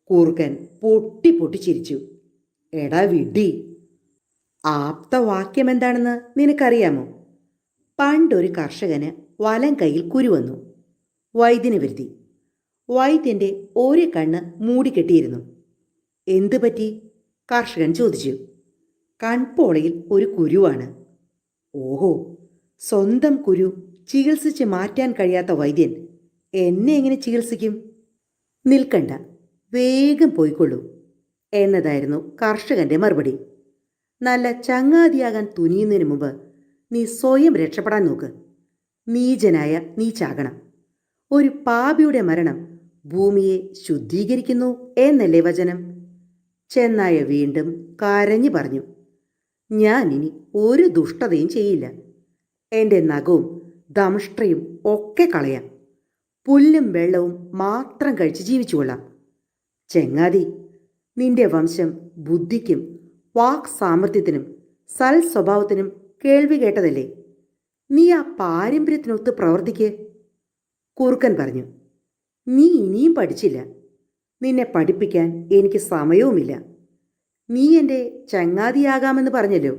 കൂർക്കൻ പൊട്ടി പൊട്ടി ചിരിച്ചു. എടാ വിഡ്ഢി, ആപ്തവാക്യം എന്താണെന്ന് നിനക്കറിയാമോ? പണ്ടൊരു കർഷകന് വലം കൈയിൽ കുരു വന്നു. വൈദ്യനെ വരുത്തി. വൈദ്യൻ്റെ ഒരു കണ്ണ് മൂടിക്കെട്ടിയിരുന്നു. എന്തു പറ്റി? കർഷകൻ ചോദിച്ചു. കൺപോളയിൽ ഒരു കുരുവാണ്. ഓഹോ, സ്വന്തം കുരു ചികിത്സിച്ച് മാറ്റാൻ കഴിയാത്ത വൈദ്യൻ എന്നെ എങ്ങനെ ചികിത്സിക്കും? നിൽക്കണ്ട, വേഗം പോയിക്കൊള്ളൂ എന്നതായിരുന്നു കർഷകന്റെ മറുപടി. നല്ല ചങ്ങാതിയാകാൻ തുനിയുന്നതിന് മുമ്പ് നീ സ്വയം രക്ഷപ്പെടാൻ നോക്ക്. നീചനായ നീ ചാകണം. ഒരു പാപിയുടെ മരണം ഭൂമിയെ ശുദ്ധീകരിക്കുന്നു എന്നല്ലേ വചനം? ചെന്നായ വീണ്ടും കരഞ്ഞു പറഞ്ഞു, ഞാൻ ഇനി ഒരു ദുഷ്ടതയും ചെയ്യില്ല. എൻ്റെ നഖവും ദംഷ്ട്രയും ഒക്കെ കളയാം. പുല്ലും വെള്ളവും മാത്രം കഴിച്ച് ജീവിച്ചുകൊള്ളാം. ചെങ്ങാതി, നിന്റെ വംശം ബുദ്ധിക്കും വാക് സാമർഥ്യത്തിനും സൽ സ്വഭാവത്തിനും കേൾവി കേട്ടതല്ലേ? നീ ആ പാരമ്പര്യത്തിനൊത്ത് പ്രവർത്തിക്ക്. കുറുക്കൻ പറഞ്ഞു, നീ ഇനിയും പഠിച്ചില്ല. നിന്നെ പഠിപ്പിക്കാൻ എനിക്ക് സമയവുമില്ല. നീ എൻ്റെ ചങ്ങാതിയാകാമെന്ന് പറഞ്ഞല്ലോ,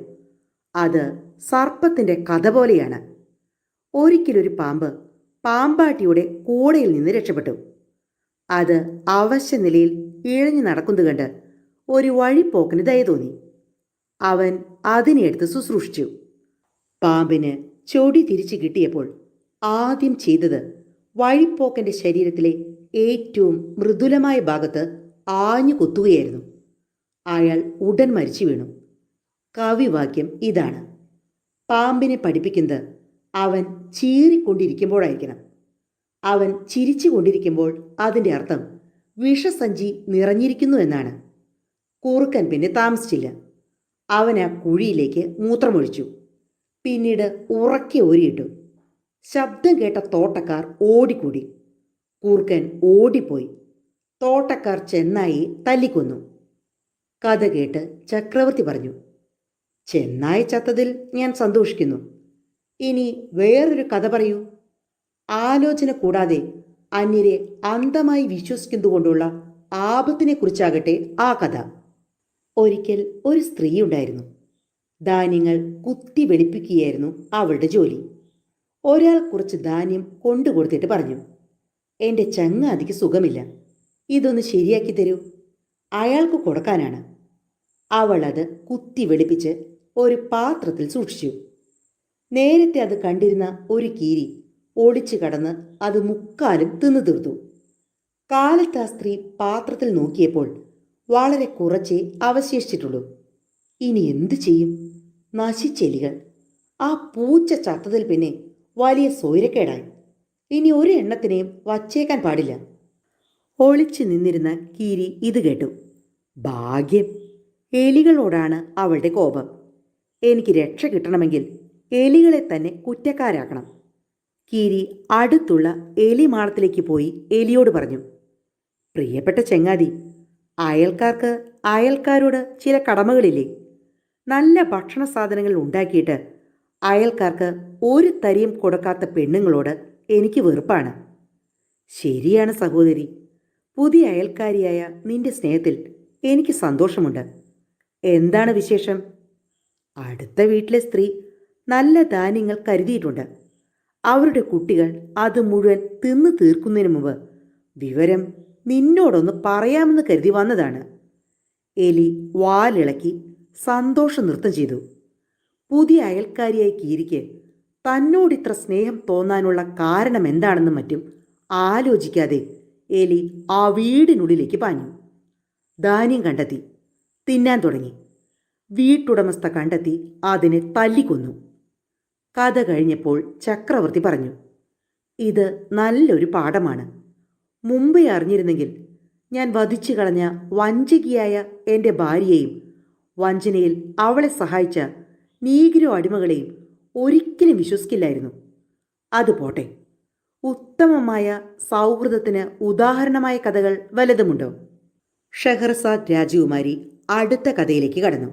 അത് സർപ്പത്തിൻ്റെ കഥ പോലെയാണ്. ഒരിക്കലൊരു പാമ്പ് പാമ്പാട്ടിയുടെ കൂടയിൽ നിന്ന് രക്ഷപ്പെട്ടു. അത് അവശ്യ നിലയിൽ ഇഴഞ്ഞു നടക്കുന്നത് കണ്ട് ഒരു വഴിപ്പോക്കന് ദയ തോന്നി. അവൻ അതിനെ എടുത്ത് ശുശ്രൂഷിച്ചു. പാമ്പിന് ചൊടി തിരിച്ചു കിട്ടിയപ്പോൾ ആദ്യം ചെയ്തത് വഴിപ്പോക്കൻ്റെ ശരീരത്തിലെ ഏറ്റവും മൃദുലമായ ഭാഗത്ത് ആഞ്ഞു കൊത്തുകയായിരുന്നു. അയാൾ ഉടൻ മരിച്ചു വീണു. കവിവാക്യം ഇതാണ്: പാമ്പിനെ പഠിപ്പിക്കുന്നത് അവൻ ചീറിക്കൊണ്ടിരിക്കുമ്പോഴായിരിക്കണം. അവൻ ചിരിച്ചു കൊണ്ടിരിക്കുമ്പോൾ അതിൻ്റെ അർത്ഥം വിഷസഞ്ചി നിറഞ്ഞിരിക്കുന്നു എന്നാണ്. കുറുക്കൻ പിന്നെ താമസിച്ചില്ല. അവൻ ആ കുഴിയിലേക്ക് മൂത്രമൊഴിച്ചു. പിന്നീട് ഉറക്കെ ഓരിയിട്ടു. ശബ്ദം കേട്ട തോട്ടക്കാർ ഓടിക്കൂടി. കുറുക്കൻ ഓടിപ്പോയി. തോട്ടക്കാർ ചെന്നായി തല്ലിക്കൊന്നു. കഥ കേട്ട് ചക്രവർത്തി പറഞ്ഞു, ചെന്നായി ചത്തതിൽ ഞാൻ സന്തോഷിക്കുന്നു. ഇനി വേറൊരു കഥ പറയൂ. ആലോചന കൂടാതെ അന്യരെ അന്ധമായി വിശ്വസിക്കുന്നതുകൊണ്ടുള്ള ആപത്തിനെക്കുറിച്ചാകട്ടെ ആ കഥ. ഒരിക്കൽ ഒരു സ്ത്രീ ഉണ്ടായിരുന്നു. ധാന്യങ്ങൾ കുത്തി വെളുപ്പിക്കുകയായിരുന്നു അവളുടെ ജോലി. ഒരാൾ കുറച്ച് ധാന്യം കൊണ്ടുകൊടുത്തിട്ട് പറഞ്ഞു, എൻ്റെ ചങ്ങാതിക്ക് സുഖമില്ല, ഇതൊന്ന് ശരിയാക്കി തരൂ. അയാൾക്ക് കൊടുക്കാനാണ്. അവൾ അത് കുത്തി വെളുപ്പിച്ച് ഒരു പാത്രത്തിൽ സൂക്ഷിച്ചു. നേരത്തെ അത് കണ്ടിരുന്ന ഒരു കീരി ഒളിച്ചു കടന്ന് അത് മുക്കാലും തിന്നു തീർത്തു. കാലത്ത് ആ സ്ത്രീ പാത്രത്തിൽ നോക്കിയപ്പോൾ വളരെ കുറച്ചേ അവശേഷിച്ചിട്ടുള്ളൂ. ഇനി എന്തു ചെയ്യും? നശിച്ചെലികൾ. ആ പൂച്ച ചത്തതിൽ പിന്നെ വലിയ സ്വൈരക്കേടായി. ഇനി ഒരു എണ്ണത്തിനെയും വച്ചേക്കാൻ പാടില്ല. ഒളിച്ചു നിന്നിരുന്ന കീരി ഇത് കേട്ടു. ഭാഗ്യം, എലികളോടാണ് അവളുടെ കോപം. എനിക്ക് രക്ഷ കിട്ടണമെങ്കിൽ എലികളെ തന്നെ കുറ്റക്കാരാക്കണം. കീരി അടുത്തുള്ള എലിമാളത്തിലേക്ക് പോയി എലിയോട് പറഞ്ഞു, പ്രിയപ്പെട്ട ചെങ്ങാതി, അയൽക്കാർക്ക് അയൽക്കാരോട് ചില കടമകളില്ലേ? നല്ല ഭക്ഷണ സാധനങ്ങൾ ഉണ്ടാക്കിയിട്ട് അയൽക്കാർക്ക് ഒരു തരിയും കൊടുക്കാത്ത പെണ്ണുങ്ങളോട് എനിക്ക് വെറുപ്പാണ്. ശരിയാണ് സഹോദരി, പുതിയ അയൽക്കാരിയായ നിന്റെ സ്നേഹത്തിൽ എനിക്ക് സന്തോഷമുണ്ട്. എന്താണ് വിശേഷം? അടുത്ത വീട്ടിലെ സ്ത്രീ നല്ല ധാന്യങ്ങൾ കരുതിയിട്ടുണ്ട്. അവരുടെ കുട്ടികൾ അത് മുഴുവൻ തിന്നു തീർക്കുന്നതിന് മുമ്പ് വിവരം നിന്നോടൊന്ന് പറയാമെന്ന് കരുതി വന്നതാണ്. എലി വാലിളക്കി സന്തോഷ നൃത്തം ചെയ്തു. പുതിയ അയൽക്കാരിയായ കീരിക്ക് തന്നോടിത്ര സ്നേഹം തോന്നാനുള്ള കാരണം എന്താണെന്നും മറ്റും ആലോചിക്കാതെ എലി ആ വീടിനുള്ളിലേക്ക് പാഞ്ഞു. ധാന്യം കണ്ടെത്തി. തിന്നാൻ തുടങ്ങി. വീട്ടുടമസ്ഥ കണ്ടെത്തി അതിനെ തല്ലിക്കൊന്നു. കഥ കഴിഞ്ഞപ്പോൾ ചക്രവർത്തി പറഞ്ഞു, ഇത് നല്ലൊരു പാഠമാണ്. മുമ്പേ അറിഞ്ഞിരുന്നെങ്കിൽ ഞാൻ വധിച്ചു കളഞ്ഞ വഞ്ചകിയായ എൻ്റെ ഭാര്യയെയും വഞ്ചനയിൽ അവളെ സഹായിച്ച നീഗ്രോ അടിമകളെയും ഒരിക്കലും വിശ്വസിക്കില്ലായിരുന്നു. അതുപോട്ടെ, ഉത്തമമായ സൗഹൃദത്തിന് ഉദാഹരണമായ കഥകൾ വല്ലതുമുണ്ടോ? ഷെഹർസാദ് രാജകുമാരി അടുത്ത കഥയിലേക്ക് കടന്നു.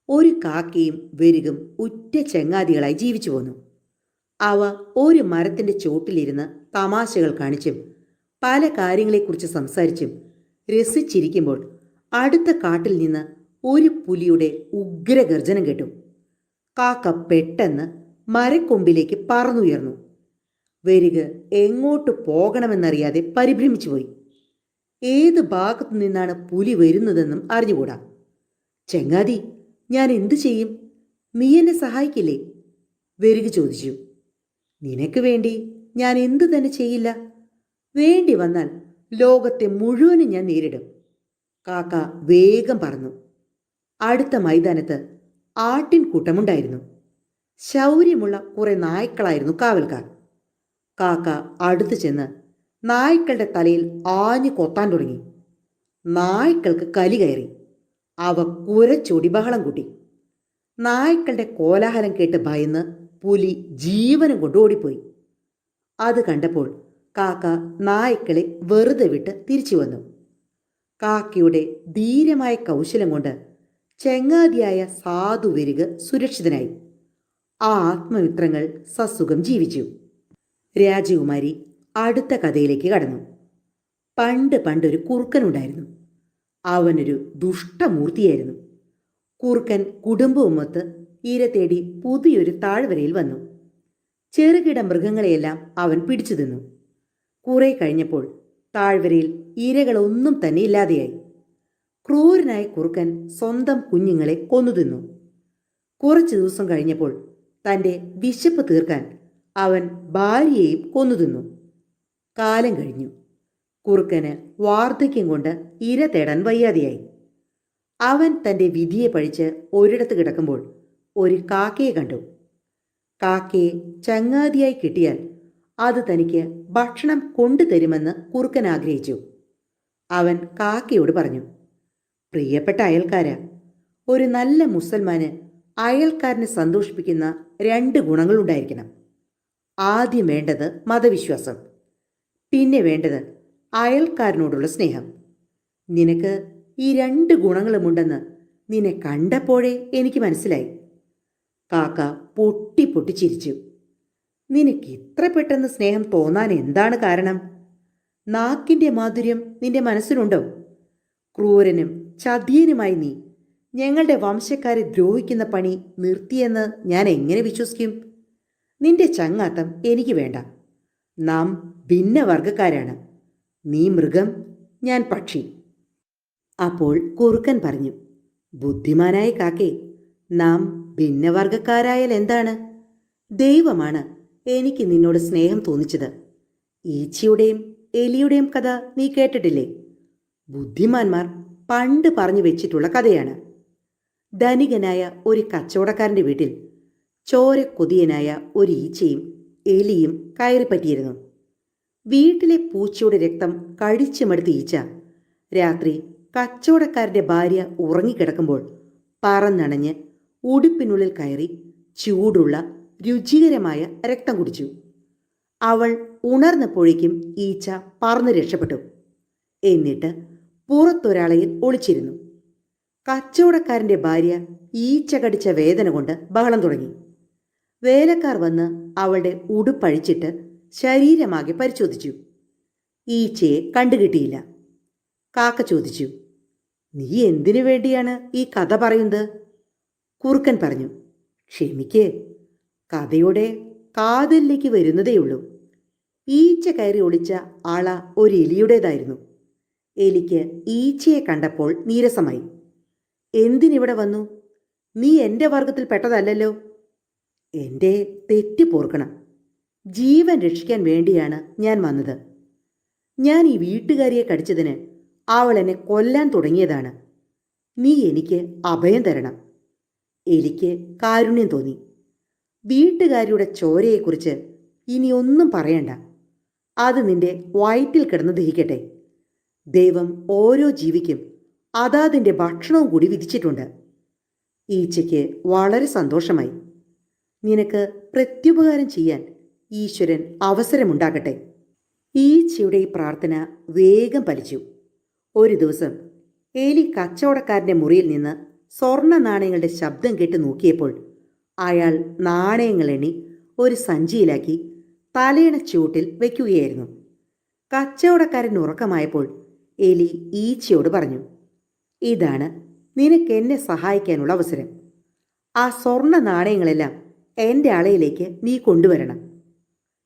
ഒരു കാക്കയും വെരുകും ഉറ്റ ചങ്ങാതികളായി ജീവിച്ചു പോന്നു. അവ ഒരു മരത്തിൻ്റെ ചോട്ടിലിരുന്ന് തമാശകൾ കാണിച്ചും പല കാര്യങ്ങളെക്കുറിച്ച് സംസാരിച്ചും രസിച്ചിരിക്കുമ്പോൾ അടുത്ത കാട്ടിൽ നിന്ന് ഒരു പുലിയുടെ ഉഗ്രഗർജനം കേട്ടു. കാക്ക പെട്ടെന്ന് മരക്കൊമ്പിലേക്ക് പറന്നുയർന്നു. വെരുക് എങ്ങോട്ട് പോകണമെന്നറിയാതെ പരിഭ്രമിച്ചുപോയി. ഏത് ഭാഗത്തു നിന്നാണ് പുലി വരുന്നതെന്നും അറിഞ്ഞുകൂടാ. ചെങ്ങാതി, ഞാൻ എന്തു ചെയ്യും? നീ എന്നെ സഹായിക്കില്ലേ? വെരുക് ചോദിച്ചു. നിനക്ക് വേണ്ടി ഞാൻ എന്തു തന്നെ ചെയ്യില്ല. വേണ്ടി വന്നാൽ ലോകത്തെ മുഴുവനും ഞാൻ നേരിടും. കാക്ക വേഗം പറന്നു. അടുത്ത മൈതാനത്ത് ആട്ടിൻകൂട്ടമുണ്ടായിരുന്നു. ശൗര്യമുള്ള കുറെ നായ്ക്കളായിരുന്നു കാവൽക്കാർ. കാക്ക അടുത്തു ചെന്ന് നായ്ക്കളുടെ തലയിൽ ആഞ്ഞു കൊത്താൻ തുടങ്ങി. നായ്ക്കൾക്ക് കലി കയറി. അവ കുരച്ചൊടി ബഹളം കൂട്ടി. നായ്ക്കളുടെ കോലാഹലം കേട്ട് ഭയന്ന് പുലി ജീവനും കൊണ്ട് ഓടിപ്പോയി. അത് കണ്ടപ്പോൾ കാക്ക നായ്ക്കളെ വെറുതെ വിട്ട് തിരിച്ചു വന്നു. കാക്കയുടെ ധീരമായ കൗശലം കൊണ്ട് ചെങ്ങാതിയായ സാധു വെരുക് സുരക്ഷിതനായി. ആ ആത്മമിത്രങ്ങൾ സസുഖം ജീവിച്ചു. രാജകുമാരി അടുത്ത കഥയിലേക്ക് കടന്നു. പണ്ടൊരു കുറുക്കനുണ്ടായിരുന്നു. അവനൊരു ദുഷ്ടമൂർത്തിയായിരുന്നു. കുറുക്കൻ കുടുംബവുമൊത്ത് ഇര തേടി പുതിയൊരു താഴ്വരയിൽ വന്നു. ചെറുകിട മൃഗങ്ങളെയെല്ലാം അവൻ പിടിച്ചു തിന്നു. കുറെ കഴിഞ്ഞപ്പോൾ താഴ്വരയിൽ ഇരകളൊന്നും തന്നെ ഇല്ലാതെയായി. ക്രൂരനായ കുറുക്കൻ സ്വന്തം കുഞ്ഞുങ്ങളെ കൊന്നു തിന്നു. കുറച്ചു ദിവസം കഴിഞ്ഞപ്പോൾ തൻ്റെ വിശപ്പ് തീർക്കാൻ അവൻ ഭാര്യയെയും കൊന്നു തിന്നു. കാലം കഴിഞ്ഞു. കുറുക്കന് വാർദ്ധക്യം കൊണ്ട് ഇര തേടാൻ വയ്യാതെയായി. അവൻ തൻ്റെ വിധിയെ പഴിച്ച് ഒരിടത്ത് കിടക്കുമ്പോൾ ഒരു കാക്കയെ കണ്ടു. കാക്കയെ ചങ്ങാതിയായി കിട്ടിയാൽ അത് തനിക്ക് ഭക്ഷണം കൊണ്ടുതരുമെന്ന് കുറുക്കൻ ആഗ്രഹിച്ചു. അവൻ കാക്കയോട് പറഞ്ഞു, പ്രിയപ്പെട്ട അയൽക്കാര, ഒരു നല്ല മുസൽമാന് അയൽക്കാരനെ സന്തോഷിപ്പിക്കുന്ന 2 ഗുണങ്ങളുണ്ടായിരിക്കണം. ആദ്യം വേണ്ടത് മതവിശ്വാസം, പിന്നെ വേണ്ടത് അയൽക്കാരനോടുള്ള സ്നേഹം. നിനക്ക് ഈ 2 ഗുണങ്ങളുമുണ്ടെന്ന് നിന്നെ കണ്ടപ്പോഴേ എനിക്ക് മനസ്സിലായി. കാക്ക പൊട്ടി പൊട്ടി ചിരിച്ചു. നിനക്ക് ഇത്ര പെട്ടെന്ന് സ്നേഹം തോന്നാൻ എന്താണ് കാരണം? നാക്കിൻ്റെ മാധുര്യം നിന്റെ മനസ്സിലുണ്ടോ? ക്രൂരനും ചതിയനുമായി നീ ഞങ്ങളുടെ വംശക്കാരെ ദ്രോഹിക്കുന്ന പണി നിർത്തിയെന്ന് ഞാൻ എങ്ങനെ വിശ്വസിക്കും? നിന്റെ ചങ്ങാത്തം എനിക്ക് വേണ്ട. നാം ഭിന്നവർഗക്കാരാണ്. നീ മൃഗം, ഞാൻ പക്ഷി. അപ്പോൾ കുറുക്കൻ പറഞ്ഞു, ബുദ്ധിമാനായ കാക്കേ, നാം ഭിന്നവർഗക്കാരായാൽ എന്താണ്? ദൈവമാണ് എനിക്ക് നിന്നോട് സ്നേഹം തോന്നിച്ചത്. ഈച്ചയുടെയും എലിയുടെയും കഥ നീ കേട്ടിട്ടില്ലേ? ബുദ്ധിമാന്മാർ പണ്ട് പറഞ്ഞു വെച്ചിട്ടുള്ള കഥയാണ്. ധനികനായ ഒരു കച്ചവടക്കാരൻ്റെ വീട്ടിൽ ചോരക്കൊതിയനായ ഒരു ഈച്ചയും എലിയും കയറിപ്പറ്റിയിരുന്നു. വീട്ടിലെ പൂച്ചയുടെ രക്തം കഴിച്ചുമെടുത്ത ഈച്ച രാത്രി കച്ചവടക്കാരൻ്റെ ഭാര്യ ഉറങ്ങിക്കിടക്കുമ്പോൾ പറന്നണഞ്ഞ് ഉടുപ്പിനുള്ളിൽ കയറി ചൂടുള്ള രുചികരമായ രക്തം കുടിച്ചു. അവൾ ഉണർന്നപ്പോഴേക്കും ഈച്ച പറന്ന് രക്ഷപ്പെട്ടു. എന്നിട്ട് പുറത്തൊരാളയിൽ ഒളിച്ചിരുന്നു. കച്ചവടക്കാരൻ്റെ ഭാര്യ ഈച്ച കടിച്ച വേദന കൊണ്ട് ബഹളം തുടങ്ങി. വേലക്കാർ വന്ന് അവളുടെ ഉടുപ്പഴിച്ചിട്ട് ശരീരമാകെ പരിശോധിച്ചു. ഈച്ചയെ കണ്ടുകിട്ടിയില്ല. കാക്ക ചോദിച്ചു, നീ എന്തിനു വേണ്ടിയാണ് ഈ കഥ പറയുന്നത്? കുറുക്കൻ പറഞ്ഞു, ക്ഷമിക്കേ, കഥയുടെ കാതലിലേക്ക് വരുന്നതേയുള്ളൂ. ഈച്ച കയറി ഒളിച്ച ആള ഒരു എലിയുടേതായിരുന്നു. എലിക്ക് ഈച്ചയെ കണ്ടപ്പോൾ നീരസമായി. എന്തിനിവിടെ വന്നു? നീ എൻ്റെ വർഗത്തിൽ പെട്ടതല്ലല്ലോ. എൻ്റെ തെറ്റ് പോർക്കണം. ജീവൻ രക്ഷിക്കാൻ വേണ്ടിയാണ് ഞാൻ വന്നത്. ഞാൻ ഈ വീട്ടുകാരിയെ കടിച്ചതിന് അവൾ എന്നെ കൊല്ലാൻ തുടങ്ങിയതാണ്. നീ എനിക്ക് അഭയം തരണം. എലിക്ക് കാരുണ്യം തോന്നി. വീട്ടുകാരുടെ ചോരയെക്കുറിച്ച് ഇനി ഒന്നും പറയണ്ട. അത് നിന്റെ വയറ്റിൽ കിടന്ന് ദഹിക്കട്ടെ. ദൈവം ഓരോ ജീവിക്കും അതാതിൻ്റെ ഭക്ഷണവും കൂടി വിധിച്ചിട്ടുണ്ട്. ഈച്ചയ്ക്ക് വളരെ സന്തോഷമായി. നിനക്ക് പ്രത്യുപകാരം ചെയ്യാൻ ഈശ്വരൻ അവസരമുണ്ടാകട്ടെ. ഈച്ചയുടെ ഈ പ്രാർത്ഥന വേഗം ഫലിച്ചു. ഒരു ദിവസം എലി കച്ചവടക്കാരൻ്റെ മുറിയിൽ നിന്ന് സ്വർണ്ണ നാണയങ്ങളുടെ ശബ്ദം കേട്ട് നോക്കിയപ്പോൾ അയാൾ നാണയങ്ങൾ എണ്ണി ഒരു സഞ്ചിയിലാക്കി തലയണ ചൂട്ടിൽ വയ്ക്കുകയായിരുന്നു. കച്ചവടക്കാരൻ ഉറക്കമായപ്പോൾ എലി ഈച്ചയോട് പറഞ്ഞു, ഇതാണ് നിനക്ക് എന്നെ സഹായിക്കാനുള്ള അവസരം. ആ സ്വർണ്ണ നാണയങ്ങളെല്ലാം എൻ്റെ അളയിലേക്ക് നീ കൊണ്ടുവരണം.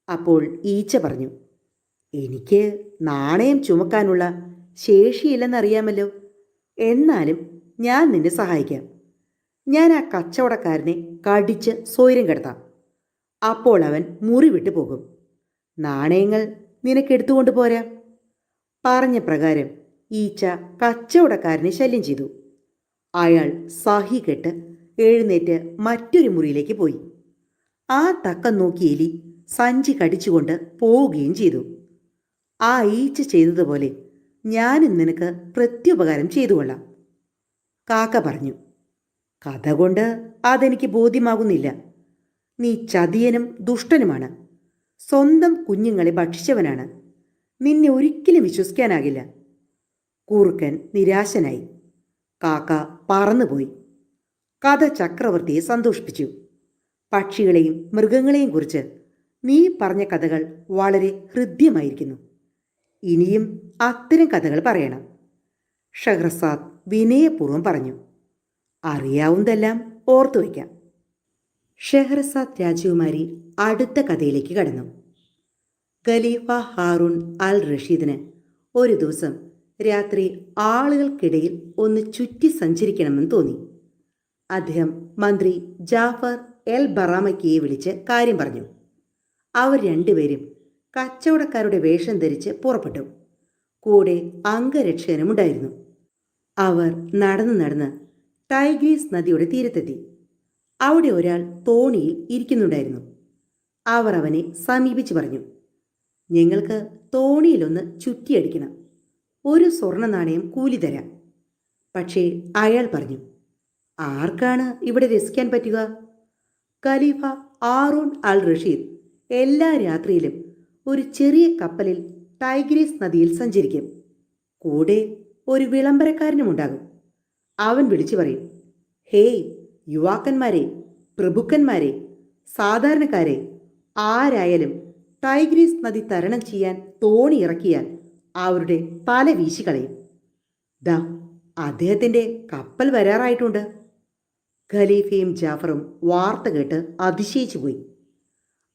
അപ്പോൾ ഈച്ച പറഞ്ഞു, എനിക്ക് നാണയം ചുമക്കാനുള്ള ശേഷിയില്ലെന്നറിയാമല്ലോ. എന്നാലും ഞാൻ നിന്നെ സഹായിക്കാം. ഞാൻ ആ കച്ചവടക്കാരനെ കടിച്ച് സ്വൈരം കെടുത്താം. അപ്പോൾ അവൻ മുറി വിട്ടു പോകും. നാണയങ്ങൾ നിനക്കെടുത്തുകൊണ്ട് പോരാം. പറഞ്ഞ പ്രകാരം ഈച്ച കച്ചവടക്കാരനെ ശല്യം ചെയ്തു. അയാൾ സഹി കെട്ട് എഴുന്നേറ്റ് മറ്റൊരു മുറിയിലേക്ക് പോയി. ആ തക്കം നോക്കി എലി സഞ്ചി കടിച്ചുകൊണ്ട് പോവുകയും ചെയ്തു. ആ ഈച്ച ചെയ്തതുപോലെ ഞാനും നിനക്ക് പ്രത്യുപകാരം ചെയ്തു കൊള്ളാം. കാക്ക പറഞ്ഞു, കഥ കൊണ്ട് അതെനിക്ക് ബോധ്യമാകുന്നില്ല. നീ ചതിയനും ദുഷ്ടനുമാണ്. സ്വന്തം കുഞ്ഞുങ്ങളെ ഭക്ഷിച്ചവനാണ്. നിന്നെ ഒരിക്കലും വിശ്വസിക്കാനാകില്ല. കൂർക്കൻ നിരാശനായി. കാക്ക പറന്നുപോയി. കഥ ചക്രവർത്തിയെ സന്തോഷിപ്പിച്ചു. പക്ഷികളെയും മൃഗങ്ങളെയും കുറിച്ച് നീ പറഞ്ഞ കഥകൾ വളരെ ഹൃദ്യമായിരിക്കുന്നു. ഇനിയും അത്തരം കഥകൾ പറയണം. ഷഹ്റസാദ് വിനയപൂർവ്വം പറഞ്ഞു. അറിയാവുന്നതെല്ലാം ഓർത്തു വയ്ക്കാം. ഷെഹ്റസാദ് രാജകുമാരി അടുത്ത കഥയിലേക്ക് കടന്നു. ഖലീഫ ഹാറൂൺ അൽ റഷീദിന് ഒരു ദിവസം രാത്രി ആളുകൾക്കിടയിൽ ഒന്ന് ചുറ്റി സഞ്ചരിക്കണമെന്ന് തോന്നി. അദ്ദേഹം മന്ത്രി ജാഫർ എൽ ബറാമക്കിയെ വിളിച്ച് കാര്യം പറഞ്ഞു. അവർ രണ്ടുപേരും കച്ചവടക്കാരുടെ വേഷം ധരിച്ച് പുറപ്പെട്ടു. കൂടെ അംഗരക്ഷകനുമുണ്ടായിരുന്നു. അവർ നടന്ന് നടന്ന് ടൈഗ്രീസ് നദിയുടെ തീരത്തെത്തി. അവിടെ ഒരാൾ തോണിയിൽ ഇരിക്കുന്നുണ്ടായിരുന്നു. അവർ അവനെ സമീപിച്ച് പറഞ്ഞു, ഞങ്ങൾക്ക് തോണിയിലൊന്ന് ചുറ്റിയടിക്കണം. ഒരു സ്വർണ്ണ നാണയം കൂലി തരാം. പക്ഷേ അയാൾ പറഞ്ഞു, ആർക്കാണ് ഇവിടെ രസിക്കാൻ പറ്റുക? ഖലീഫ ഹാറൂൺ അൽ റഷീദ് എല്ലാ രാത്രിയിലും ഒരു ചെറിയ കപ്പലിൽ ടൈഗ്രീസ് നദിയിൽ സഞ്ചരിക്കും. കൂടെ ഒരു വിളംബരക്കാരനുമുണ്ടാകും. അവൻ വിളിച്ചു പറയും, ഹേയ് യുവാക്കന്മാരെ, പ്രഭുക്കന്മാരെ, സാധാരണക്കാരെ, ആരായാലും ടൈഗ്രീസ് നദി തരണം ചെയ്യാൻ തോണി ഇറക്കിയാൽ അവരുടെ തല വീശിക്കളയും. ദാ അദ്ദേഹത്തിൻ്റെ കപ്പൽ വരാറായിട്ടുണ്ട്. ഖലീഫയും ജാഫറും വാർത്ത കേട്ട് അതിശയിച്ചു പോയി.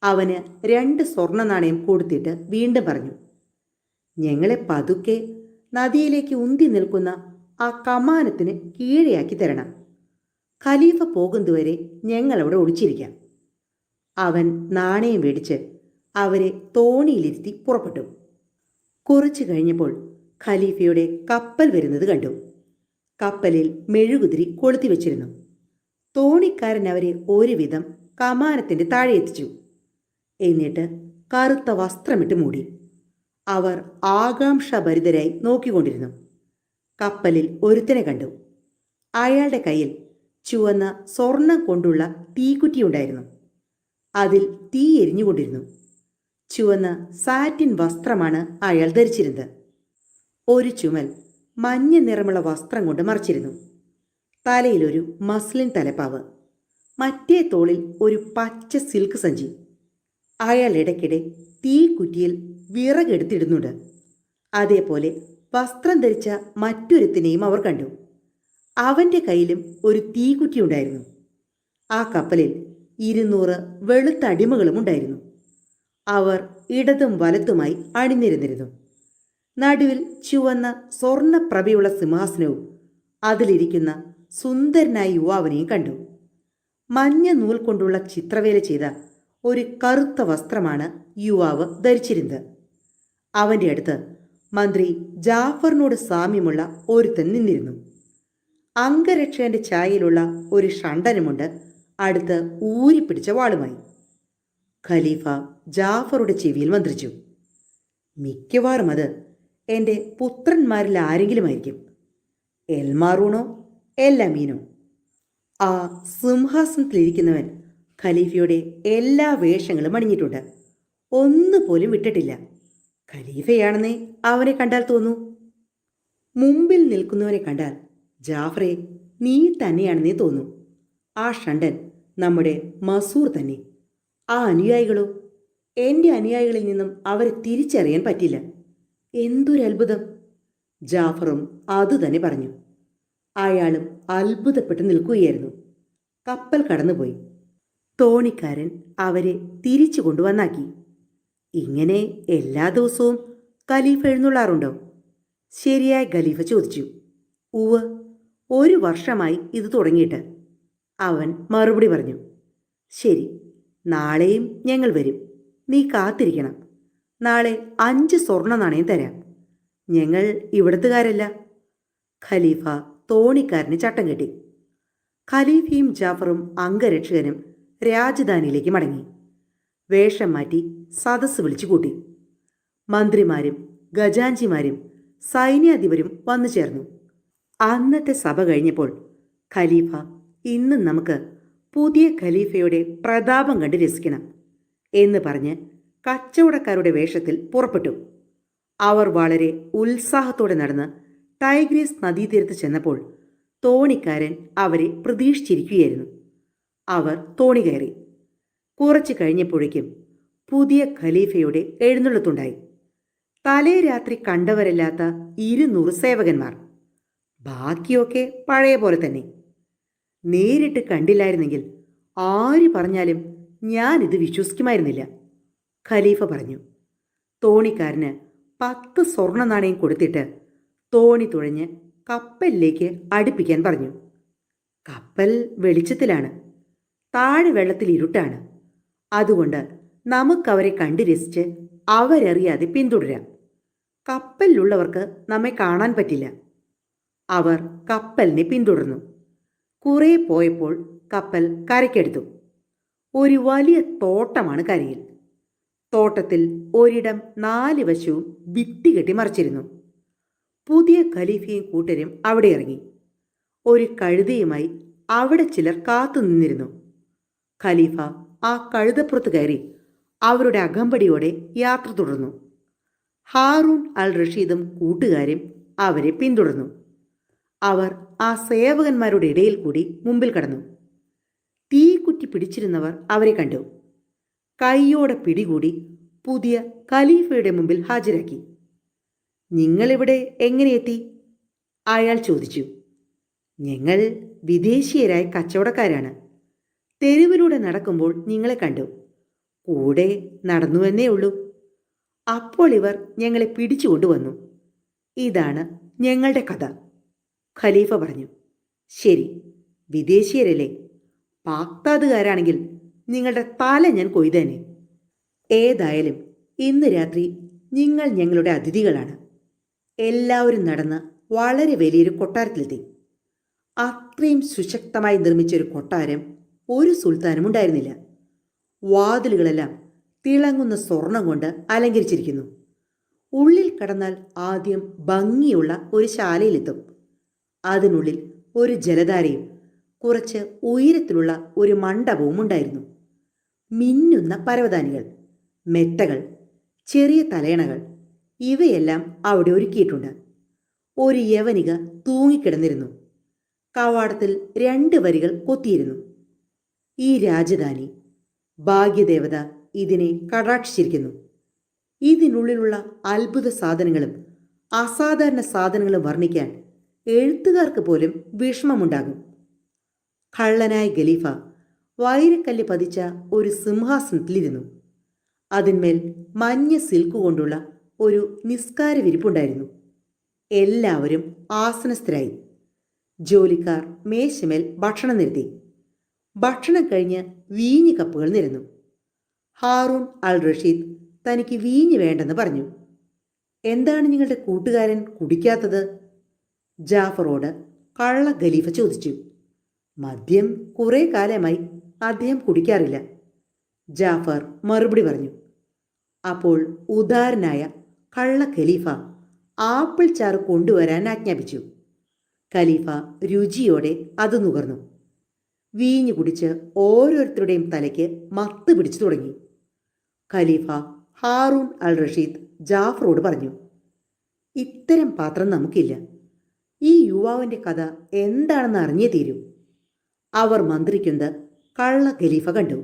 അവന് 2 സ്വർണ്ണ നാണയം കൊടുത്തിട്ട് വീണ്ടും പറഞ്ഞു, ഞങ്ങളെ പതുക്കെ നദിയിലേക്ക് ഉന്തി നിൽക്കുന്ന ആ കമാനത്തിന് കീഴെയാക്കി തരണം. ഖലീഫ പോകുന്നതുവരെ ഞങ്ങളവിടെ ഒളിച്ചിരിക്കാം. അവൻ നാണയം മേടിച്ച് അവരെ തോണിയിലിരുത്തി പുറപ്പെട്ടു. കുറച്ചു കഴിഞ്ഞപ്പോൾ ഖലീഫയുടെ കപ്പൽ വരുന്നത് കണ്ടു. കപ്പലിൽ മെഴുകുതിരി കൊളുത്തി വച്ചിരുന്നു. തോണിക്കാരൻ അവരെ ഒരുവിധം കമാനത്തിൻ്റെ താഴെ എത്തിച്ചു. എന്നിട്ട് കറുത്ത വസ്ത്രമിട്ട് മൂടി. അവർ ആകാംക്ഷാഭരിതരായി നോക്കിക്കൊണ്ടിരുന്നു. കപ്പലിൽ ഒരുത്തനെ കണ്ടു. അയാളുടെ കയ്യിൽ ചുവന്ന സ്വർണം കൊണ്ടുള്ള തീക്കുറ്റിയുണ്ടായിരുന്നു. അതിൽ തീ എരിഞ്ഞുകൊണ്ടിരുന്നു. ചുവന്ന സാറ്റിൻ വസ്ത്രമാണ് അയാൾ ധരിച്ചിരുന്നത്. ഒരു ചുമൽ മഞ്ഞ നിറമുള്ള വസ്ത്രം കൊണ്ട് മറച്ചിരുന്നു. തലയിലൊരു മസ്ലിൻ തലപ്പാവ്, മറ്റേ തോളിൽ ഒരു പച്ച സിൽക്ക് സഞ്ചി. അയാൾ ഇടയ്ക്കിടെ തീക്കുറ്റിയിൽ വിറകെടുത്തിടുന്നുണ്ട്. അതേപോലെ വസ്ത്രം ധരിച്ച മറ്റൊരുത്തിനെയും അവർ കണ്ടു. അവൻ്റെ കയ്യിലും ഒരു തീക്കുറ്റി ഉണ്ടായിരുന്നു. ആ കപ്പലിൽ 200 വെളുത്ത അടിമകളും ഉണ്ടായിരുന്നു. അവർ ഇടതും വലത്തുമായി അണിനിരന്നിരുന്നു. നടുവിൽ ചുവന്ന സ്വർണ്ണപ്രഭയുള്ള സിംഹാസനവും അതിലിരിക്കുന്ന സുന്ദരനായ യുവാവിനെയും കണ്ടു. മഞ്ഞ നൂൽ കൊണ്ടുള്ള ചിത്രവേല ചെയ്ത ഒരു കറുത്ത വസ്ത്രമാണ് യുവാവ് ധരിച്ചിരുന്നത്. അവൻ്റെ അടുത്ത് മന്ത്രി ജാഫറിനോട് സാമ്യമുള്ള ഒരുത്തൻ നിന്നിരുന്നു. അംഗരക്ഷകന്റെ ഛായയിലുള്ള ഒരു ഷണ്ടനുമുണ്ട് അടുത്ത് ഊരിപ്പിടിച്ച വാളുമായി. ഖലീഫ ജാഫറുടെ ചെവിയിൽ മന്ത്രിച്ചു. മിക്കവാറും അത് എൻ്റെ പുത്രന്മാരിൽ ആരെങ്കിലുമായിരിക്കും. L മാറൂണോ L അമീനോ. ആ സിംഹാസനത്തിലിരിക്കുന്നവൻ ഖലീഫയുടെ എല്ലാ വേഷങ്ങളും അണിഞ്ഞിട്ടുണ്ട്. ഒന്നുപോലും വിട്ടിട്ടില്ല. ഖലീഫയാണെന്നേ അവനെ കണ്ടാൽ തോന്നൂ. മുമ്പിൽ നിൽക്കുന്നവനെ കണ്ടാൽ ജാഫറെ നീ തന്നെയാണെന്നേ തോന്നൂ. ആ ഷണ്ടൻ നമ്മുടെ മസൂർ തന്നെ. ആ അനുയായികളോ? എൻ്റെ അനുയായികളിൽ നിന്നും അവരെ തിരിച്ചറിയാൻ പറ്റില്ല. എന്തൊരത്ഭുതം! ജാഫറും അതുതന്നെ പറഞ്ഞു. അയാളും അത്ഭുതപ്പെട്ട് നിൽക്കുകയായിരുന്നു. കപ്പൽ കടന്നുപോയി. തോണിക്കാരൻ അവരെ തിരിച്ചു കൊണ്ടുവന്നാക്കി. ഇങ്ങനെ എല്ലാ ദിവസവും ഖലീഫ എഴുന്നള്ളാറുണ്ടോ? ശരിയായ ഖലീഫ ചോദിച്ചു. ഉവ്, 1 വർഷമായി ഇത് തുടങ്ങിയിട്ട്, അവൻ മറുപടി പറഞ്ഞു. ശരി, നാളെയും ഞങ്ങൾ വരും. നീ കാത്തിരിക്കണം. നാളെ 5 സ്വർണ്ണ നാണയം തരാം. ഞങ്ങൾ ഇവിടത്തുകാരല്ല. ഖലീഫ തോണിക്കാരന് ചട്ടം കെട്ടി. ഖലീഫയും ജാഫറും അംഗരക്ഷകനും രാജധാനിയിലേക്ക് മടങ്ങി. വേഷം മാറ്റി സദസ്സ് വിളിച്ചു കൂട്ടി. മന്ത്രിമാരും ഖജാൻജിമാരും സൈന്യാധിപരും വന്നു ചേർന്നു. അന്നത്തെ സഭ കഴിഞ്ഞപ്പോൾ ഖലീഫ, ഇന്ന് നമുക്ക് പുതിയ ഖലീഫയുടെ പ്രതാപം കണ്ട് രസിക്കണം എന്ന് പറഞ്ഞ് കച്ചവടക്കാരുടെ വേഷത്തിൽ പുറപ്പെട്ടു. അവർ വളരെ ഉത്സാഹത്തോടെ നടന്ന് ടൈഗ്രീസ് നദീതീരത്ത് ചെന്നപ്പോൾ തോണിക്കാരൻ അവരെ പ്രതീക്ഷിച്ചിരിക്കുകയായിരുന്നു. അവർ തോണി കയറി. കുറച്ചു കഴിഞ്ഞപ്പോഴേക്കും പുതിയ ഖലീഫയുടെ എഴുന്നള്ളത്തുണ്ടായി. തലേ രാത്രി കണ്ടവരല്ലാത്ത 200 സേവകന്മാർ. ബാക്കിയൊക്കെ പഴയ പോലെ തന്നെ. നേരിട്ട് കണ്ടില്ലായിരുന്നെങ്കിൽ ആര് പറഞ്ഞാലും ഞാനിത് വിശ്വസിക്കുമായിരുന്നില്ല. ഖലീഫ പറഞ്ഞു. തോണിക്കാരന് 10 സ്വർണ്ണ നാണയം കൊടുത്തിട്ട് തോണി തുഴഞ്ഞ് കപ്പലിലേക്ക് അടുപ്പിക്കാൻ പറഞ്ഞു. കപ്പൽ വെളിച്ചത്തിലാണ്, താഴെ വെള്ളത്തിൽ ഇരുട്ടാണ്. അതുകൊണ്ട് നമുക്കവരെ കണ്ടു രസിച്ച് അവരറിയാതെ പിന്തുടരാം. കപ്പലിലുള്ളവർക്ക് നമ്മെ കാണാൻ പറ്റില്ല. അവർ കപ്പലിനെ പിന്തുടർന്നു. കുറെ പോയപ്പോൾ കപ്പൽ കരയ്ക്കെടുത്തു. ഒരു വലിയ തോട്ടമാണ് കരയിൽ. തോട്ടത്തിൽ ഒരിടം 4 വശവും ഭിത്തി കെട്ടി മറിച്ചിരുന്നു. പുതിയ ഖലീഫയും കൂട്ടരും അവിടെ ഇറങ്ങി. ഒരു കഴുതയുമായി അവിടെ ചിലർ കാത്തു നിന്നിരുന്നു. ഖലീഫ ആ കഴുതപ്പുറത്ത് കയറി അവരുടെ അകമ്പടിയോടെ യാത്ര തുടർന്നു. ഹാറൂൺ അൽ റഷീദും കൂട്ടുകാരും അവരെ പിന്തുടർന്നു. അവർ ആ സേവകന്മാരുടെ ഇടയിൽ കൂടി മുമ്പിൽ കടന്നു. തീക്കുറ്റി പിടിച്ചിരുന്നവർ അവരെ കണ്ടു. കൈയോടെ പിടികൂടി പുതിയ ഖലീഫയുടെ മുമ്പിൽ ഹാജരാക്കി. നിങ്ങളിവിടെ എങ്ങനെ എത്തി? അയാൾ ചോദിച്ചു. ഞങ്ങൾ വിദേശീയരായ കച്ചവടക്കാരാണ്. തെരുവിലൂടെ നടക്കുമ്പോൾ നിങ്ങളെ കണ്ടു. കൂടെ നടന്നുവെന്നേ ഉള്ളൂ. അപ്പോൾ ഇവർ ഞങ്ങളെ പിടിച്ചുകൊണ്ടുവന്നു. ഇതാണ് ഞങ്ങളുടെ കഥ. ഖലീഫ പറഞ്ഞു. ശരി, വിദേശീയരല്ലേ? പാക്താദുകാരാണെങ്കിൽ നിങ്ങളുടെ തല ഞാൻ കൊയ്തേനെ. ഏതായാലും ഇന്ന് രാത്രി നിങ്ങൾ ഞങ്ങളുടെ അതിഥികളാണ്. എല്ലാവരും നടന്ന് വളരെ വലിയൊരു കൊട്ടാരത്തിലെത്തി. അത്രയും സുശക്തമായി നിർമ്മിച്ചൊരു കൊട്ടാരം ഒരു സുൽത്താനും ഉണ്ടായിരുന്നില്ല. വാതിലുകളെല്ലാം തിളങ്ങുന്ന സ്വർണം കൊണ്ട് അലങ്കരിച്ചിരിക്കുന്നു. ഉള്ളിൽ കടന്നാൽ ആദ്യം ഭംഗിയുള്ള ഒരു ശാലയിലെത്തും. അതിനുള്ളിൽ ഒരു ജലധാരയും കുറച്ച് ഉയരത്തിലുള്ള ഒരു മണ്ഡപവും ഉണ്ടായിരുന്നു. മിന്നുന്ന പരവതാനികൾ, മെത്തകൾ, ചെറിയ തലയണകൾ ഇവയെല്ലാം അവിടെ ഒരുക്കിയിട്ടുണ്ട്. ഒരു യവനിക തൂങ്ങിക്കിടന്നിരുന്നു. കവാടത്തിൽ 2 വരികൾ കൊത്തിയിരുന്നു. ഈ രാജധാനി, ഭാഗ്യദേവത ഇതിനെ കടാക്ഷിച്ചിരിക്കുന്നു. ഇതിനുള്ളിലുള്ള അത്ഭുത സാധനങ്ങളും അസാധാരണ സാധനങ്ങളും വർണ്ണിക്കാൻ എഴുത്തുകാർക്ക് പോലും വിഷമമുണ്ടാകും. കള്ളനായ ഖലീഫ വൈരക്കല്ല് പതിച്ച ഒരു സിംഹാസനത്തിലിരുന്നു. അതിന്മേൽ മഞ്ഞ സിൽക്ക് കൊണ്ടുള്ള ഒരു നിസ്കാര വിരിപ്പുണ്ടായിരുന്നു. എല്ലാവരും ആസനസ്ഥരായി. ജോലിക്കാർ മേശമേൽ ഭക്ഷണം നിരത്തി. ഭക്ഷണം കഴിഞ്ഞ് വീഞ്ഞ് കപ്പുകൾ നിരന്നു. ഹാറൂൺ അൽ റഷീദ് തനിക്ക് വീഞ്ഞ് വേണ്ടെന്ന് പറഞ്ഞു. എന്താണ് നിങ്ങളുടെ കൂട്ടുകാരൻ കുടിക്കാത്തത്? ജാഫറോട് കള്ള ഖലീഫ ചോദിച്ചു. മദ്യം കുറെ കാലമായി അദ്ദേഹം കുടിക്കാറില്ല, ജാഫർ മറുപടി പറഞ്ഞു. അപ്പോൾ ഉദാരനായ കള്ള ഖലീഫ ആപ്പിൾ ചാറ് കൊണ്ടുവരാൻ ആജ്ഞാപിച്ചു. ഖലീഫ രുചിയോടെ അത് നുകർന്നു. വീഞ്ഞു കുടിച്ച് ഓരോരുത്തരുടെയും തലയ്ക്ക് മത്ത് പിടിച്ചു തുടങ്ങി. ഖലീഫ ഹാറൂൺ അൽ റഷീദ് ജാഫറോട് പറഞ്ഞു, ഇത്തരം പാത്രം നമുക്കില്ല. ഈ യുവാവിൻ്റെ കഥ എന്താണെന്ന് അറിഞ്ഞേ തീരൂ. അവർ മന്ത്രിക്കുന്നത് കള്ള ഖലീഫ കണ്ടു.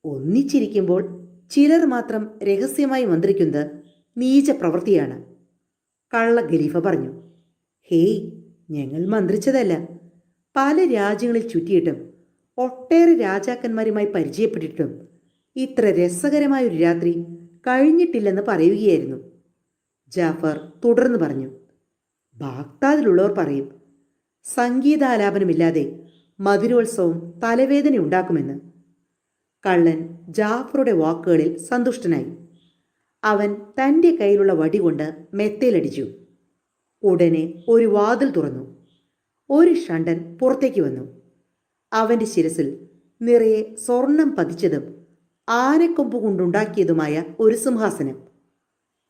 ഒന്നിച്ചിരിക്കുമ്പോൾ ചിലർ മാത്രം രഹസ്യമായി മന്ത്രിക്കുന്നത് നീച പ്രവൃത്തിയാണ്. കള്ള ഖലീഫ പറഞ്ഞു, ഹേയ്, ഞങ്ങൾ മന്ത്രിച്ചതല്ല. പല രാജ്യങ്ങളിൽ ചുറ്റിയിട്ടും ഒട്ടേറെ രാജാക്കന്മാരുമായി പരിചയപ്പെട്ടിട്ടും ഇത്ര രസകരമായൊരു രാത്രി കഴിഞ്ഞിട്ടില്ലെന്ന് പറയുകയായിരുന്നു. ജാഫർ തുടർന്ന് പറഞ്ഞു, ബാഗ്ദാദിലുള്ളവർ പറയും സംഗീതാലാപനമില്ലാതെ മധുരോത്സവം തലവേദന ഉണ്ടാക്കുമെന്ന്. കള്ളൻ ജാഫറുടെ വാക്കുകളിൽ സന്തുഷ്ടനായി. അവൻ തൻ്റെ കയ്യിലുള്ള വടി കൊണ്ട് മെത്തയിലടിച്ചു. ഉടനെ ഒരു വാതിൽ തുറന്നു. ഒരു ഷണ്ടൻ പുറത്തേക്ക് വന്നു. അവൻ്റെ ശിരസിൽ നിറയെ സ്വർണം പതിച്ചതും ആനക്കൊമ്പ് കൊണ്ടുണ്ടാക്കിയതുമായ ഒരു സിംഹാസനം.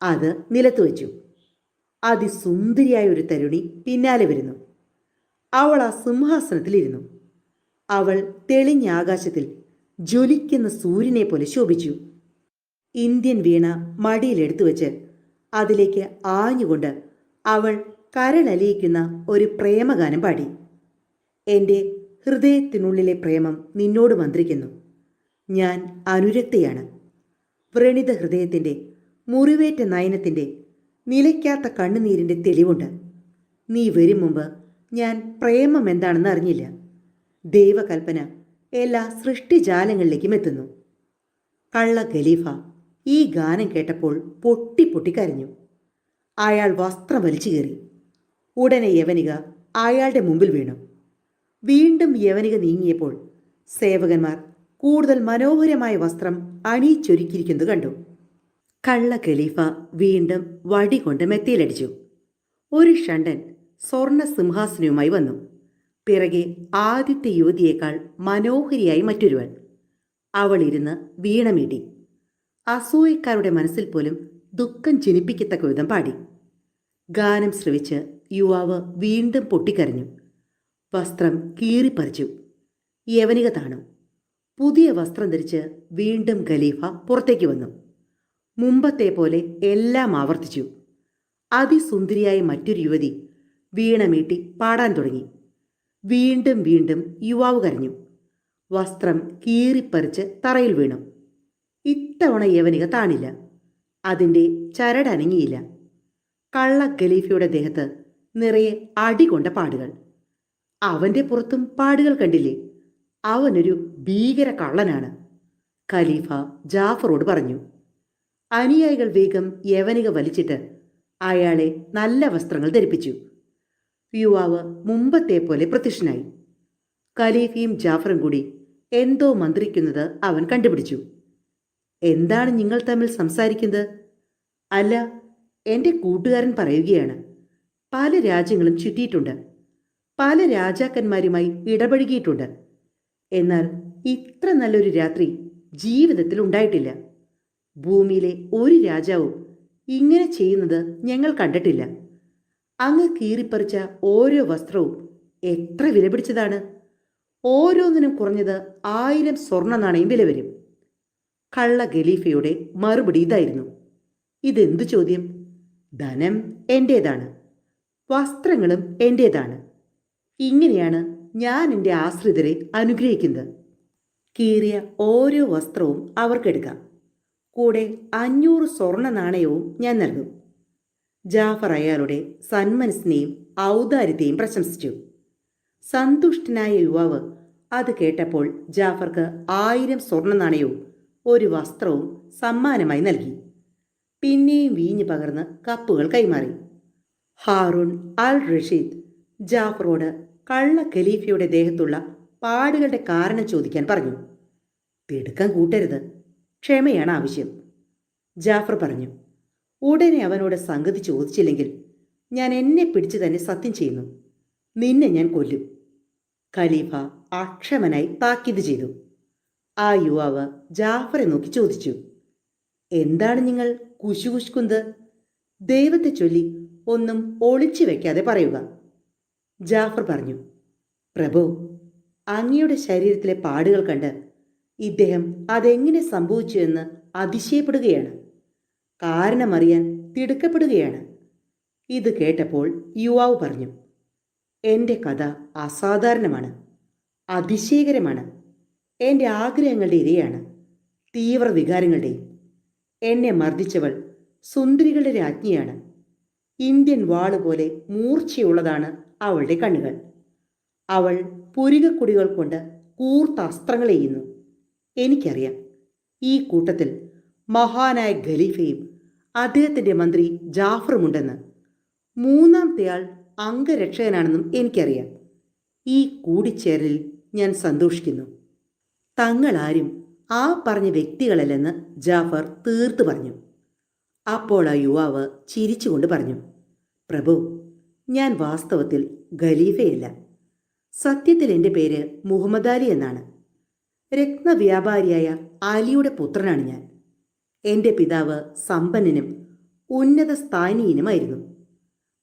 അത് നിലത്ത് വച്ചു. അതിസുന്ദരിയായ ഒരു തരുണി പിന്നാലെ വരുന്നു. അവൾ ആ സിംഹാസനത്തിലിരുന്നു. അവൾ തെളിഞ്ഞ ആകാശത്തിൽ ജ്വലിക്കുന്ന സൂര്യനെ പോലെ ശോഭിച്ചു. ഇന്ത്യൻ വീണ മടിയിലെടുത്തു വെച്ച് അതിലേക്ക് ആഞ്ഞുകൊണ്ട് അവൾ കരളലിയിക്കുന്ന ഒരു പ്രേമഗാനം പാടി. എൻ്റെ ഹൃദയത്തിനുള്ളിലെ പ്രേമം നിന്നോട് മന്ത്രിക്കുന്നു. ഞാൻ അനുരക്തയാണ്. വ്രണിത ഹൃദയത്തിൻ്റെ, മുറിവേറ്റ നയനത്തിൻ്റെ, നിലയ്ക്കാത്ത കണ്ണുനീരിൻ്റെ തെളിവുണ്ട്. നീ വരും മുമ്പ് ഞാൻ പ്രേമം എന്താണെന്ന് അറിഞ്ഞില്ല. ദൈവകൽപ്പന എല്ലാ സൃഷ്ടിജാലങ്ങളിലേക്കും എത്തുന്നു. കള്ള ഖലീഫ ഈ ഗാനം കേട്ടപ്പോൾ പൊട്ടി പൊട്ടിക്കരഞ്ഞു. അയാൾ വസ്ത്രം വലിച്ചു കയറി. ഉടനെ യവനിക അയാളുടെ മുമ്പിൽ വീണു. വീണ്ടും യവനിക നീങ്ങിയപ്പോൾ സേവകന്മാർ കൂടുതൽ മനോഹരമായ വസ്ത്രം അണിയിച്ചൊരുക്കിയിരിക്കുന്നത് കണ്ടു. കള്ള ഖലീഫ വീണ്ടും വടി കൊണ്ട് മെത്തിയിലടിച്ചു. ഒരു ഷണ്ടൻ സ്വർണ്ണ സിംഹാസനവുമായി വന്നു. പിറകെ ആദ്യത്തെ യുവതിയേക്കാൾ മനോഹരിയായി മറ്റൊരുവൻ. അവൾ ഇരുന്ന് വീണമീട്ടി. അസൂയക്കാരുടെ മനസ്സിൽ പോലും ദുഃഖം ജനിപ്പിക്കത്തക്ക വിധം പാടി. ഗാനം ശ്രവിച്ച് യുവാവ് വീണ്ടും പൊട്ടിക്കരഞ്ഞു. വസ്ത്രം കീറിപ്പറിച്ചു. യവനിക താണു. പുതിയ വസ്ത്രം ധരിച്ച് വീണ്ടും ഖലീഫ പുറത്തേക്ക് വന്നു. മുമ്പത്തെ പോലെ എല്ലാം ആവർത്തിച്ചു. അതിസുന്ദരിയായ മറ്റൊരു യുവതി വീണമീട്ടി പാടാൻ തുടങ്ങി. വീണ്ടും വീണ്ടും യുവാവ് കരഞ്ഞു. വസ്ത്രം കീറിപ്പറിച്ച് തറയിൽ വീണു. ഇത്തവണ യവനിക താണില്ല. അതിൻ്റെ ചരടനങ്ങിയില്ല. കള്ള ഖലീഫയുടെ ദേഹത്ത് നിറയെ അടികൊണ്ട പാടുകൾ. അവൻ്റെ പുറത്തും പാടുകൾ കണ്ടില്ലേ? അവനൊരു ഭീകര കള്ളനാണ്, ഖലീഫ ജാഫറോട് പറഞ്ഞു. അനുയായികൾ വേഗം യവനിക വലിച്ചിട്ട് അയാളെ നല്ല വസ്ത്രങ്ങൾ ധരിപ്പിച്ചു. യുവാവ് മുമ്പത്തെ പോലെ പ്രത്യക്ഷനായി. ഖലീഫയും ജാഫറും കൂടി എന്തോ മന്ത്രിക്കുന്നത് അവൻ കണ്ടുപിടിച്ചു. എന്താണ് നിങ്ങൾ തമ്മിൽ സംസാരിക്കുന്നത്? അല്ല, എൻ്റെ കൂട്ടുകാരൻ പറയുകയാണ്. പല രാജ്യങ്ങളും ചുറ്റിയിട്ടുണ്ട്, പല രാജാക്കന്മാരുമായി ഇടപഴകിയിട്ടുണ്ട്. എന്നാൽ ഇത്ര നല്ലൊരു രാത്രി ജീവിതത്തിൽ ഉണ്ടായിട്ടില്ല. ഭൂമിയിലെ ഒരു രാജാവും ഇങ്ങനെ ചെയ്യുന്നത് ഞങ്ങൾ കണ്ടിട്ടില്ല. അങ്ങ് കീറിപ്പറിച്ച ഓരോ വസ്ത്രവും എത്ര വില പിടിച്ചതാണ്. ഓരോന്നിനും കുറഞ്ഞത് 1000 സ്വർണ്ണ നാണയം വില വരും. കള്ള ഖലീഫയുടെ മറുപടി ഇതായിരുന്നു. ഇതെന്തു ചോദ്യം? ധനം എൻ്റേതാണ്, വസ്ത്രങ്ങളും എൻ്റേതാണ്. ഇങ്ങനെയാണ് ഞാൻ എൻ്റെ ആശ്രിതരെ അനുഗ്രഹിക്കുന്നത്. കീറിയ ഓരോ വസ്ത്രവും അവർക്കെടുക്കാം. കൂടെ 500 സ്വർണ്ണ നാണയവും ഞാൻ നൽകും. ജാഫർ അയാളുടെ സന്മനസ്സിനെയും ഔദാര്യത്തെയും പ്രശംസിച്ചു. സന്തുഷ്ടനായ യുവാവ് അത് കേട്ടപ്പോൾ ജാഫർക്ക് 1000 സ്വർണ്ണ നാണയവും ഒരു വസ്ത്രവും സമ്മാനമായി നൽകി. പിന്നെയും വീഞ്ഞു പകർന്ന് കപ്പുകൾ കൈമാറി. ഹാറൂൺ അൽ റഷീദ് ജാഫറോട് കള്ള ഖലീഫയുടെ ദേഹത്തുള്ള പാടുകളുടെ കാരണം ചോദിക്കാൻ പറഞ്ഞു. തിടുക്കം കൂട്ടരുത്, ക്ഷമയാണ് ആവശ്യം, ജാഫർ പറഞ്ഞു. ഉടനെ അവനോട് സംഗതി ചോദിച്ചില്ലെങ്കിൽ ഞാൻ എന്നെ പിടിച്ചു തന്നെ സത്യം ചെയ്യുന്നു. നിന്നെ ഞാൻ കൊല്ലും. ഖലീഫ അക്ഷമനായി താക്കീത് ചെയ്തു. ആ യുവാവ് ജാഫറെ നോക്കി ചോദിച്ചു, എന്താണ് നിങ്ങൾ കുശുകുശുക്കുന്നത്? ദൈവത്തെ ചൊല്ലി ഒന്നും ഒളിച്ചു വെക്കാതെ പറയുക. ജാഫർ പറഞ്ഞു, പ്രഭു, അങ്ങയുടെ ശരീരത്തിലെ പാടുകൾ കണ്ട് ഇദ്ദേഹം അതെങ്ങനെ സംഭവിച്ചു എന്ന് അതിശയപ്പെടുകയാണ്. കാരണമറിയാൻ തിടുക്കപ്പെടുകയാണ്. ഇത് കേട്ടപ്പോൾ യുവാവ് പറഞ്ഞു, എൻ്റെ കഥ അസാധാരണമാണ്, അതിശയകരമാണ്. എൻ്റെ ആഗ്രഹങ്ങളുടെ ഇരയാണ്, തീവ്ര വികാരങ്ങളുടെയും. എന്നെ മർദ്ദിച്ചവൾ സുന്ദരികളുടെ രാജ്ഞിയാണ്. ഇന്ത്യൻ വാള് പോലെ മൂർച്ചയുള്ളതാണ് അവളുടെ കണ്ണുകൾ. അവൾ പുരികക്കുടികൾ കൊണ്ട് കൂർത്ത അസ്ത്രങ്ങൾ എയ്യുന്നു. എനിക്കറിയാം, ഈ കൂട്ടത്തിൽ മഹാനായ ഖലീഫയും അദ്ദേഹത്തിൻ്റെ മന്ത്രി ജാഫറുമുണ്ടെന്ന്. മൂന്നാമത്തെ ആൾ അംഗരക്ഷകനാണെന്നും എനിക്കറിയാം. ഈ കൂടിച്ചേരലിൽ ഞാൻ സന്തോഷിക്കുന്നു. തങ്ങളാരും ആ പറഞ്ഞ വ്യക്തികളല്ലെന്ന് ജാഫർ തീർത്തു പറഞ്ഞു. അപ്പോൾ ആ യുവാവ് ചിരിച്ചുകൊണ്ട് പറഞ്ഞു, പ്രഭു, ഞാൻ വാസ്തവത്തിൽ ഖലീഫയല്ല. സത്യത്തിൽ എൻ്റെ പേര് മുഹമ്മദ് അലി എന്നാണ്. രത്നവ്യാപാരിയായ അലിയുടെ പുത്രനാണ് ഞാൻ. എൻ്റെ പിതാവ് സമ്പന്നനും ഉന്നത സ്ഥാനീയനുമായിരുന്നു.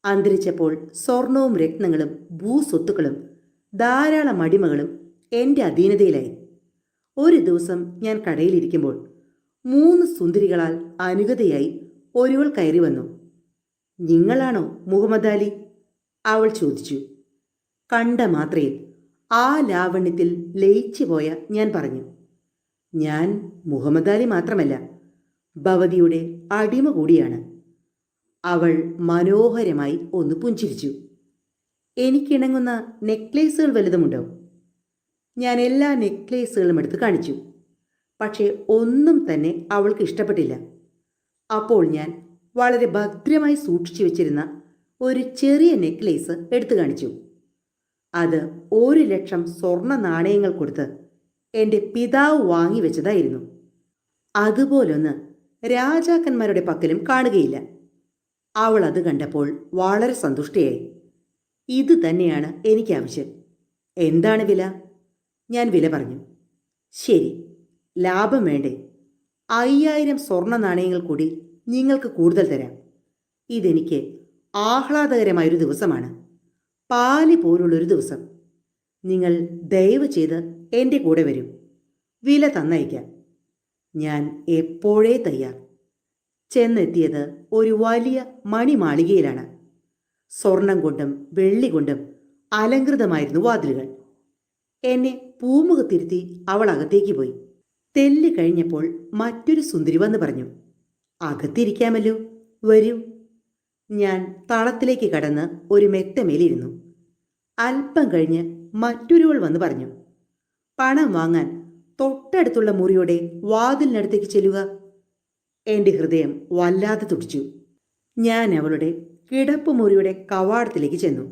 അന്തരിച്ചപ്പോൾ സ്വർണവും രത്നങ്ങളും ഭൂസ്വത്തുക്കളും ധാരാളം അടിമകളും എൻ്റെ അധീനതയിലായി. ഒരു ദിവസം ഞാൻ കടയിലിരിക്കുമ്പോൾ 3 സുന്ദരികളാൽ അനുഗതയായി ഒരുവൾ കയറി വന്നു. നിങ്ങളാണോ മുഹമ്മദ് അലി? അവൾ ചോദിച്ചു. കണ്ട മാത്രയിൽ ആ ലാവണ്യത്തിൽ ലയിച്ചു പോയ ഞാൻ പറഞ്ഞു, ഞാൻ മുഹമ്മദ് അലി മാത്രമല്ല, ഭവതിയുടെ അടിമ കൂടിയാണ്. അവൾ മനോഹരമായി ഒന്ന് പുഞ്ചിരിച്ചു. എനിക്കിണങ്ങുന്ന നെക്ലേസുകൾ വലുതുമുണ്ടോ? ഞാൻ എല്ലാ നെക്ലേസുകളും എടുത്ത് കാണിച്ചു. പക്ഷേ ഒന്നും തന്നെ അവൾക്ക് ഇഷ്ടപ്പെട്ടില്ല. അപ്പോൾ ഞാൻ വളരെ ഭദ്രമായി സൂക്ഷിച്ചു വെച്ചിരുന്ന ഒരു ചെറിയ നെക്ലേസ് എടുത്തു കാണിച്ചു. അത് 1,00,000 സ്വർണ്ണ നാണയങ്ങൾ കൊടുത്ത് എൻ്റെ പിതാവ് വാങ്ങിവെച്ചതായിരുന്നു. അതുപോലൊന്ന് രാജാക്കന്മാരുടെ പക്കലും കാണുകയില്ല. അവൾ അത് കണ്ടപ്പോൾ വളരെ സന്തുഷ്ടയായി. ഇത് തന്നെയാണ് എനിക്കാവശ്യം. എന്താണ് വില? ഞാൻ വില പറഞ്ഞു. ശരി, ലാഭം വേണ്ടേ? 5,000 സ്വർണ്ണ നാണയങ്ങൾ കൂടി നിങ്ങൾക്ക് കൂടുതൽ തരാം. ഇതെനിക്ക് ആഹ്ലാദകരമായൊരു ദിവസമാണ്, പാല് പോലുള്ളൊരു ദിവസം. നിങ്ങൾ ദയവ് ചെയ്ത് എൻ്റെ കൂടെ വരൂ. വില തന്നയക്കാം. ഞാൻ എപ്പോഴേ തയ്യാർ. ചെന്നെത്തിയത് ഒരു വലിയ മണിമാളികയിലാണ്. സ്വർണം കൊണ്ടും വെള്ളി കൊണ്ടും അലങ്കൃതമായിരുന്നു വാതിലുകൾ. എന്നെ പൂമുഖത്തിരുത്തി അവൾ അകത്തേക്ക് പോയി. തെല്ല് കഴിഞ്ഞപ്പോൾ മറ്റൊരു സുന്ദരി വന്ന് പറഞ്ഞു, അകത്തിരിക്കാമല്ലോ, വരൂ. ഞാൻ തളത്തിലേക്ക് കടന്ന് ഒരു മെത്തമേലിരുന്നു. അല്പം കഴിഞ്ഞ് മറ്റൊരുവൾ വന്ന് പറഞ്ഞു, പണം വാങ്ങാൻ തൊട്ടടുത്തുള്ള മുറിയുടെ വാതിലിനടുത്തേക്ക് ചെല്ലുക. എൻ്റെ ഹൃദയം വല്ലാതെ തുടിച്ചു. ഞാൻ അവളുടെ കിടപ്പുമുറിയുടെ കവാടത്തിലേക്ക് ചെന്നു.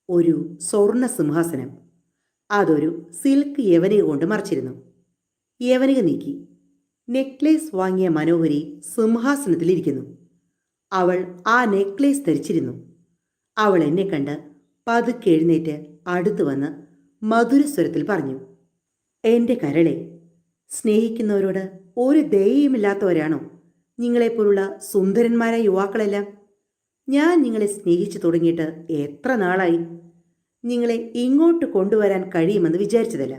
ഒരു സ്വർണ്ണ സിംഹാസനം. അതൊരു സിൽക്ക് യവനിക കൊണ്ട് മറച്ചിരുന്നു. യവനിക നീക്കി. നെക്ലേസ് വാങ്ങിയ മനോഹരി സിംഹാസനത്തിലിരിക്കുന്നു. അവൾ ആ നെക്ലേസ് ധരിച്ചിരുന്നു. അവൾ എന്നെ കണ്ട് പതുക്കെ എഴുന്നേറ്റ് അടുത്തു വന്ന് മധുരസ്വരത്തിൽ പറഞ്ഞു, എൻ്റെ കരളെ, സ്നേഹിക്കുന്നവരോട് ഒരു ദയയുമില്ലാത്തവരാണോ നിങ്ങളെപ്പോലുള്ള സുന്ദരന്മാരായ യുവാക്കളെല്ലാം? ഞാൻ നിങ്ങളെ സ്നേഹിച്ചു തുടങ്ങിയിട്ട് എത്ര നാളായി? നിങ്ങളെ ഇങ്ങോട്ട് കൊണ്ടുവരാൻ കഴിയുമെന്ന് വിചാരിച്ചതല്ല.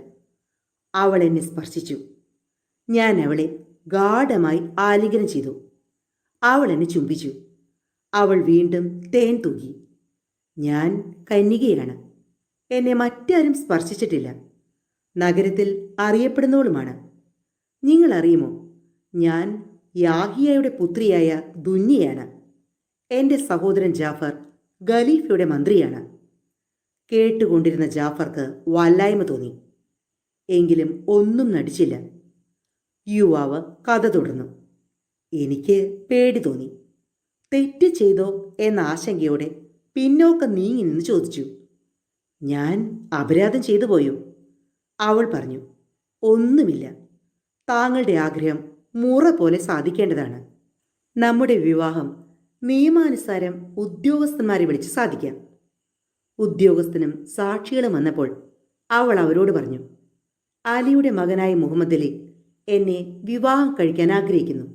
അവൾ എന്നെ സ്പർശിച്ചു. ഞാൻ അവളെ ഗാഢമായി ആലിംഗനം ചെയ്തു. അവൾ എന്നെ ചുംബിച്ചു. അവൾ വീണ്ടും തേൻ തൂകി. ഞാൻ കന്യകയാണ്. എന്നെ മറ്റാരും സ്പർശിച്ചിട്ടില്ല. നഗരത്തിൽ അറിയപ്പെടുന്നവളുമാണ്. നിങ്ങൾ അറിയുമോ, ഞാൻ യാഹിയയുടെ പുത്രിയായ ദുന്യയാണ്. എൻ്റെ സഹോദരൻ ജാഫർ ഖലീഫയുടെ മന്ത്രിയാണ്. കേട്ടുകൊണ്ടിരുന്ന ജാഫർക്ക് വല്ലായ്മ തോന്നി. എങ്കിലും ഒന്നും നടിച്ചില്ല. യുവാവ് കഥ തുടർന്നു. എനിക്ക് പേടി തോന്നി. തെറ്റ് ചെയ്തോ എന്ന ആശങ്കയോടെ പിന്നോക്കം നീങ്ങി നിന്ന് ചോദിച്ചു, ഞാൻ അപരാധം ചെയ്തു പോയോ? അവൾ പറഞ്ഞു, ഒന്നുമില്ല. താങ്കളുടെ ആഗ്രഹം മുറ പോലെ സാധിക്കേണ്ടതാണ്. നമ്മുടെ വിവാഹം നിയമാനുസാരം ഉദ്യോഗസ്ഥന്മാരെ വിളിച്ച് സാധിക്കാം. ഉദ്യോഗസ്ഥനും സാക്ഷികളും വന്നപ്പോൾ അവൾ അവരോട് പറഞ്ഞു, അലിയുടെ മകനായ മുഹമ്മദ് അലി എന്നെ വിവാഹം കഴിക്കാൻ ആഗ്രഹിക്കുന്നു.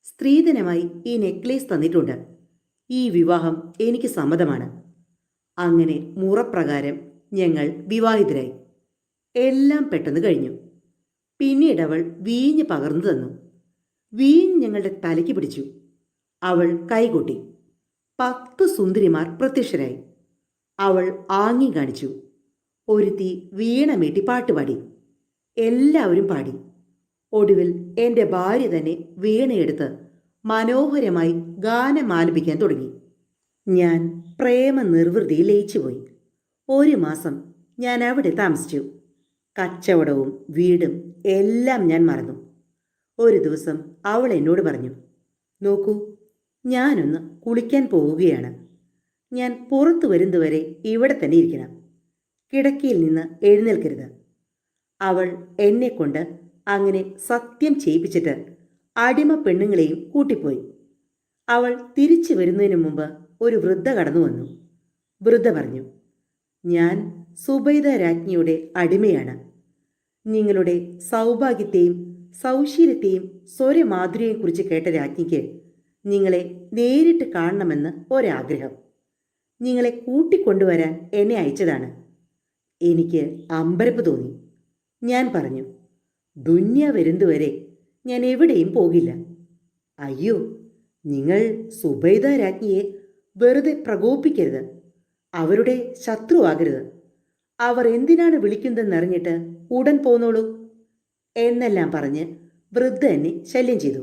സ്ത്രീധനമായി ഈ നെക്ലേസ് തന്നിട്ടുണ്ട്. ഈ വിവാഹം എനിക്ക് സമ്മതമാണ്. അങ്ങനെ മുറപ്രകാരം ഞങ്ങൾ വിവാഹിതരായി. എല്ലാം പെട്ടെന്ന് കഴിഞ്ഞു. പിന്നീട് അവൾ വീഞ്ഞ് പകർന്നു തന്നു. വീഞ്ഞ് ഞങ്ങളുടെ തലയ്ക്ക് പിടിച്ചു. അവൾ കൈകൊട്ടി. 10 സുന്ദരിമാർ പ്രത്യക്ഷരായി. അവൾ ആംഗ്യം കാണിച്ചു. ഒരുത്തി വീണ മീട്ടി പാട്ടുപാടി. എല്ലാവരും പാടി. ഒടുവിൽ എൻ്റെ ഭാര്യ തന്നെ വീണയെടുത്ത് മനോഹരമായി ഗാനം ആലപിക്കാൻ തുടങ്ങി. ഞാൻ പ്രേമ നിർവൃതിയിൽ ലയിച്ചുപോയി. 1 മാസം ഞാൻ അവിടെ താമസിച്ചു. കച്ചവടവും വീടും എല്ലാം ഞാൻ മറന്നു. ഒരു ദിവസം അവൾ എന്നോട് പറഞ്ഞു, നോക്കൂ, ഞാനൊന്ന് കുളിക്കാൻ പോവുകയാണ്. ഞാൻ പുറത്തു വരുന്നതുവരെ ഇവിടെ തന്നെ ഇരിക്കണം. കിടക്കയിൽ നിന്ന് എഴുന്നേൽക്കരുത്. അവൾ എന്നെക്കൊണ്ട് അങ്ങനെ സത്യം ചെയ്യിപ്പിച്ചിട്ട് അടിമ പെണ്ണുങ്ങളെയും കൂട്ടിപ്പോയി. അവൾ തിരിച്ചു വരുന്നതിന് മുമ്പ് ഒരു വൃദ്ധ കടന്നു വന്നു. വൃദ്ധ പറഞ്ഞു, ഞാൻ സുബൈദ രാജ്ഞിയുടെ അടിമയാണ്. നിങ്ങളുടെ സൗഭാഗ്യത്തെയും സൗശീലത്തെയും സ്വരമാധുര്യയും കുറിച്ച് കേട്ട രാജ്ഞിക്ക് നിങ്ങളെ നേരിട്ട് കാണണമെന്ന് ഒരാഗ്രഹം. നിങ്ങളെ കൂട്ടിക്കൊണ്ടുവരാൻ എന്നെ അയച്ചതാണ്. എനിക്ക് അമ്പരപ്പ് തോന്നി. ഞാൻ പറഞ്ഞു, ദുന്യ വരുന്നതുവരെ ഞാൻ എവിടെയും പോകില്ല. അയ്യോ, നിങ്ങൾ സുബൈദ രാജ്ഞിയെ വെറുതെ പ്രകോപിപ്പിക്കരുത്. അവരുടെ ശത്രുവാകരുത്. അവർ എന്തിനാണ് വിളിക്കുന്നതെന്നറിഞ്ഞിട്ട് ഉടൻ പോന്നോളൂ എന്നെല്ലാം പറഞ്ഞ് വൃദ്ധ എന്നെ ശല്യം ചെയ്തു.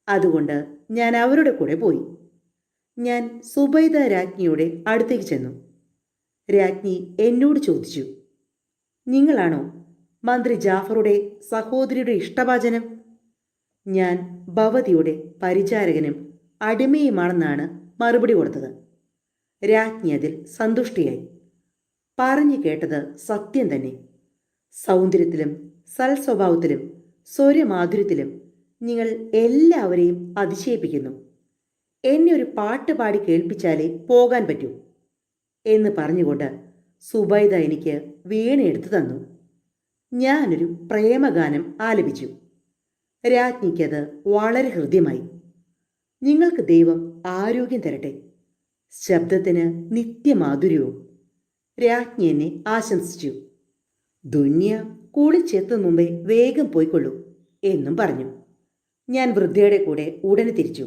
അതുകൊണ്ട് ഞാൻ അവരുടെ കൂടെ പോയി. ഞാൻ സുബൈദ രാജ്ഞിയുടെ അടുത്തേക്ക് ചെന്നു. രാജ്ഞി എന്നോട് ചോദിച്ചു, നിങ്ങളാണോ മന്ത്രി ജാഫറുടെ സഹോദരിയുടെ ഇഷ്ടഭാജനം? ഞാൻ ഭവതിയുടെ പരിചാരകനും അടിമയുമാണെന്നാണ് മറുപടി കൊടുത്തത്. രാജ്ഞി അതിൽ സന്തുഷ്ടിയായി. പറഞ്ഞു കേട്ടത് സത്യം തന്നെ. സൗന്ദര്യത്തിലും സൽസ്വഭാവത്തിലും സ്വരമാധുര്യത്തിലും നിങ്ങൾ എല്ലാവരെയും അതിശയിപ്പിക്കുന്നു. എന്നെ ഒരു പാട്ട് പാടി കേൾപ്പിച്ചാലേ പോകാൻ പറ്റൂ എന്ന് പറഞ്ഞുകൊണ്ട് സുബൈദ എനിക്ക് വീണയെടുത്തു തന്നു. ഞാനൊരു പ്രേമഗാനം ആലപിച്ചു. രാജ്ഞിക്കത് വളരെ ഹൃദ്യമായി. നിങ്ങൾക്ക് ദൈവം ആരോഗ്യം തരട്ടെ. ശബ്ദത്തിന് നിത്യമാധുര്യവും. രാജ്ഞി എന്നെ ആശംസിച്ചു. ദുന്യ കുളിച്ചെത്തും മുമ്പേ വേഗം പോയിക്കൊള്ളൂ എന്നും പറഞ്ഞു. ഞാൻ വൃദ്ധയുടെ കൂടെ ഉടനെ തിരിച്ചു.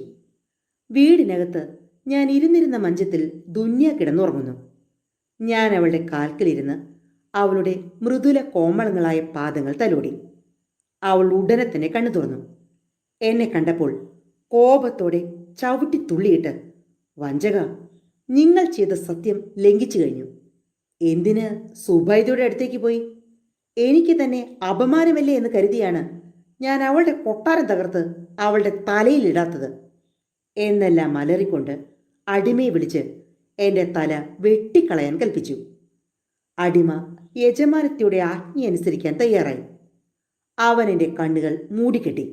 വീടിനകത്ത് ഞാൻ ഇരുന്നിരുന്ന മഞ്ചത്തിൽ ദുന്യ കിടന്നുറങ്ങുന്നു. ഞാൻ അവളുടെ കാൽക്കലിരുന്ന് അവളുടെ മൃദുല കോമളങ്ങളായ പാദങ്ങൾ തലോടി. അവൾ ഉടനെ തന്നെ കണ്ണു തുറന്നു. എന്നെ കണ്ടപ്പോൾ കോപത്തോടെ ചവിട്ടി തുള്ളിയിട്ട്, വഞ്ചക, നിങ്ങൾ ചെയ്ത സത്യം ലംഘിച്ചു കഴിഞ്ഞു. എന്തിന് സുബൈദയുടെ അടുത്തേക്ക് പോയി? എനിക്ക് തന്നെ അപമാനമല്ലേ എന്ന് കരുതിയാണ് ഞാൻ അവളുടെ കൊട്ടാരം തകർത്ത് അവളുടെ തലയിലിടാത്തത് എന്നെല്ലാം അലറിക്കൊണ്ട് അടിമയെ വിളിച്ച് എൻ്റെ തല വെട്ടിക്കളയാൻ കൽപ്പിച്ചു. അടിമ യജമാനത്തിയുടെ ആജ്ഞയനുസരിക്കാൻ തയ്യാറായി. അവൻ എൻ്റെ കണ്ണുകൾ മൂടിക്കെട്ടി.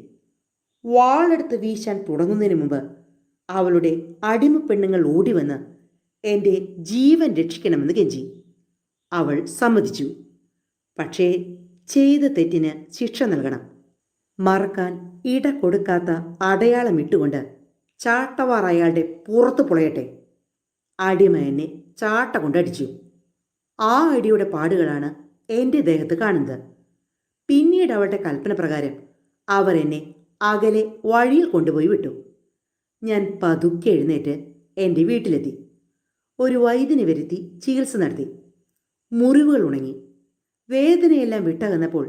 വാളെടുത്ത് വീശാൻ തുടങ്ങുന്നതിന് മുമ്പ് അവളുടെ അടിമ പെണ്ണുങ്ങൾ ഓടിവന്ന് എൻ്റെ ജീവൻ രക്ഷിക്കണമെന്ന് കെഞ്ചി. അവൾ സമ്മതിച്ചു. പക്ഷേ ചെയ്ത തെറ്റിന് ശിക്ഷ നൽകണം. മറക്കാൻ ഇട കൊടുക്കാത്ത അടയാളം ഇട്ടുകൊണ്ട് ചാട്ടവാർ അയാളുടെ പുറത്തു പുളയട്ടെ. അടിമ എന്നെ ചാട്ട കൊണ്ടടിച്ചു. ആ അടിയുടെ പാടുകളാണ് എൻ്റെ ദേഹത്ത് കാണുന്നത്. പിന്നീട് അവളുടെ കൽപ്പന പ്രകാരം അവർ എന്നെ അകലെ വഴിയിൽ കൊണ്ടുപോയി വിട്ടു. ഞാൻ പതുക്കെ എഴുന്നേറ്റ് എൻ്റെ വീട്ടിലെത്തി. ഒരു വൈദ്യനെ വരുത്തി ചികിത്സ നടത്തി. മുറിവുകൾ ഉണങ്ങി. വേദനയെല്ലാം വിട്ടകന്നപ്പോൾ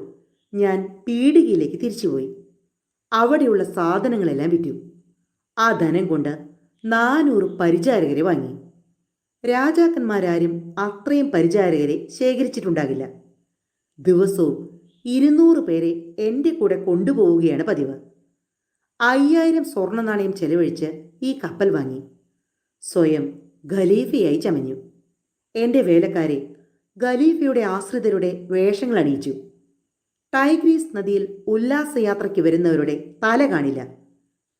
ഞാൻ പീടികയിലേക്ക് തിരിച്ചുപോയി. അവിടെയുള്ള സാധനങ്ങളെല്ലാം വിറ്റു. ആ ധനം കൊണ്ട് 400 പരിചാരകരെ വാങ്ങി. രാജാക്കന്മാരാരും അത്രയും പരിചാരകരെ ശേഖരിച്ചിട്ടുണ്ടാകില്ല. ദിവസവും 200 പേരെ എൻ്റെ കൂടെ കൊണ്ടുപോവുകയാണ് പതിവ്. 5000 സ്വർണ്ണ നാണയം ചെലവഴിച്ച് ഈ കപ്പൽ വാങ്ങി. സ്വയം ഖലീഫയായി ചമഞ്ഞു. എൻ്റെ വേലക്കാരെ ഖലീഫയുടെ ആശ്രിതരുടെ വേഷങ്ങൾ അണിയിച്ചു. ടൈഗ്രീസ് നദിയിൽ ഉല്ലാസയാത്രയ്ക്ക് വരുന്നവരുടെ തല കാണില്ല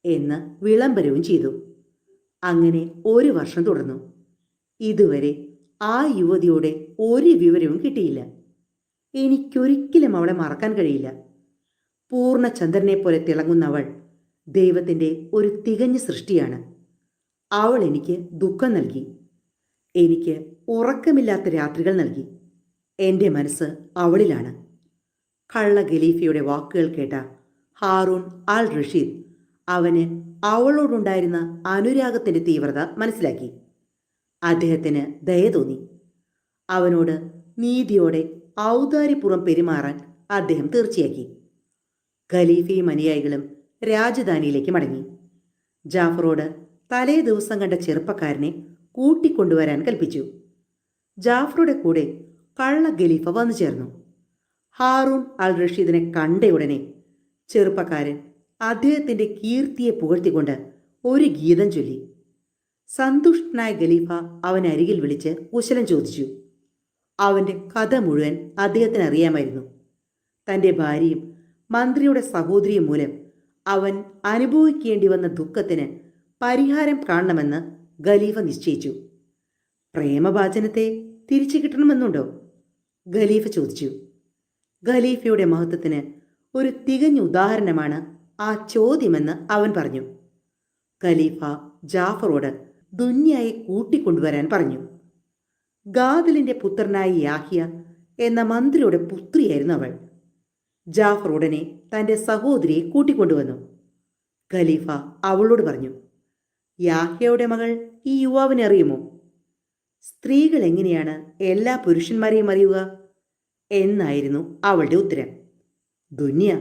എന്ന് വിളംബരവും ചെയ്തു. അങ്ങനെ 1 വർഷം തുടർന്നു. ഇതുവരെ ആ യുവതിയുടെ ഒരു വിവരവും കിട്ടിയില്ല. എനിക്കൊരിക്കലും അവളെ മറക്കാൻ കഴിയില്ല. പൂർണ്ണചന്ദ്രനെ പോലെ തിളങ്ങുന്ന അവൾ ദൈവത്തിൻ്റെ ഒരു തികഞ്ഞ സൃഷ്ടിയാണ്. അവൾ എനിക്ക് ദുഃഖം നൽകി. എനിക്ക് ഉറക്കമില്ലാത്ത രാത്രികൾ നൽകി. എൻ്റെ മനസ്സ് അവളിലാണ്. കള്ള ഖലീഫയുടെ വാക്കുകൾ കേട്ട ഹാറൂൺ അൽ റഷീദ് അവന് അവളോടുണ്ടായിരുന്ന അനുരാഗത്തിൻ്റെ തീവ്രത മനസ്സിലാക്കി. അദ്ദേഹത്തിന് ദയ തോന്നി. അവനോട് നീതിയോടെ ഔദാര്യപൂർവ്വം പെരുമാറാൻ അദ്ദേഹം തീർച്ചയാക്കി. ഖലീഫയും അനുയായികളും രാജധാനിയിലേക്ക് മടങ്ങി. ജാഫറോട് തലേ ദിവസം കണ്ട ചെറുപ്പക്കാരനെ കൂട്ടിക്കൊണ്ടുവരാൻ കൽപ്പിച്ചു. ജാഫറുടെ കൂടെ കള്ള ഖലീഫ വന്നു ചേർന്നു. ഹാറൂൺ അൽ റഷീദിനെ കണ്ടയുടനെ ചെറുപ്പക്കാരൻ അദ്ദേഹത്തിൻ്റെ കീർത്തിയെ പുകഴ്ത്തിക്കൊണ്ട് ഒരു ഗീതം ചൊല്ലി. സന്തുഷ്ടനായ ഖലീഫ അവനരികിൽ വിളിച്ച് കുശലം ചോദിച്ചു. അവൻ്റെ കഥ മുഴുവൻ അദ്ദേഹത്തിന് അറിയാമായിരുന്നു. തൻ്റെ ഭാര്യയും മന്ത്രിയുടെ സഹോദരിയും മൂലം അവൻ അനുഭവിക്കേണ്ടി വന്ന ദുഃഖത്തിന് പരിഹാരം കാണണമെന്ന് ഖലീഫ നിശ്ചയിച്ചു. പ്രേമഭാചനത്തെ തിരിച്ചു കിട്ടണമെന്നുണ്ടോ? ഖലീഫ ചോദിച്ചു. ഖലീഫയുടെ മഹത്വത്തിന് ഒരു തികഞ്ഞ ഉദാഹരണമാണ് ആ ചോദ്യമെന്ന് അവൻ പറഞ്ഞു. ഖലീഫ ജാഫറോട് ദുന്യയെ കൂട്ടിക്കൊണ്ടുവരാൻ പറഞ്ഞു. ഗാദലിൻ്റെ പുത്രനായ യാഹ്യ എന്ന മന്ത്രിയുടെ പുത്രിയായിരുന്നു അവൾ. ജാഫർ ഉടനെ തൻ്റെ സഹോദരിയെ കൂട്ടിക്കൊണ്ടുവന്നു. ഖലീഫ അവളോട് പറഞ്ഞു, യാഹ്യയുടെ മകൾ ഈ യുവാവിനെ അറിയുമോ? സ്ത്രീകൾ എങ്ങനെയാണ് എല്ലാ പുരുഷന്മാരെയും അറിയുക എന്നായിരുന്നു അവളുടെ ഉത്തരം. ദുന്യ,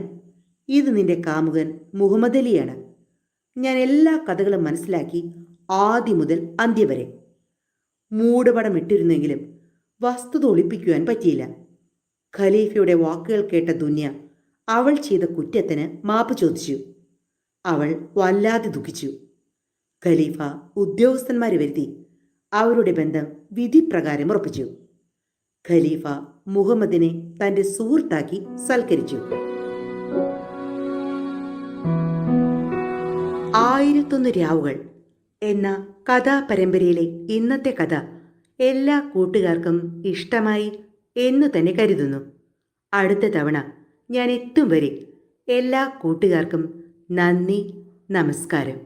ഇത് നിന്റെ കാമുകൻ മുഹമ്മദ് അലിയാണ്. ഞാൻ എല്ലാ കഥകളും മനസ്സിലാക്കി ആദ്യം മുതൽ അന്ത്യം വരെ. മൂടുപടം ഇട്ടിരുന്നെങ്കിലും വസ്തുത ഒളിപ്പിക്കുവാൻ പറ്റിയില്ല. ഖലീഫയുടെ വാക്കുകൾ കേട്ട ദുന്യ അവൾ ചെയ്ത കുറ്റത്തിന് മാപ്പ് ചോദിച്ചു. അവൾ വല്ലാതെ ദുഃഖിച്ചു. ഖലീഫ ഉദ്യോഗസ്ഥന്മാരെ വരുത്തി അവരുടെ ബന്ധം വിധിപ്രകാരം ഉറപ്പിച്ചു. ഖലീഫ മുഹമ്മദിനെ തൻ്റെ സുഹൃത്താക്കി സൽക്കരിച്ചു. 1001 രാവുകൾ എന്ന കഥാപരമ്പരയിലെ ഇന്നത്തെ കഥ എല്ലാ കൂട്ടുകാർക്കും ഇഷ്ടമായി എന്ന് തന്നെ കരുതുന്നു. അടുത്ത തവണ ഞാൻ എത്തും വരെ എല്ലാ കൂട്ടുകാർക്കും നന്ദി, നമസ്കാരം.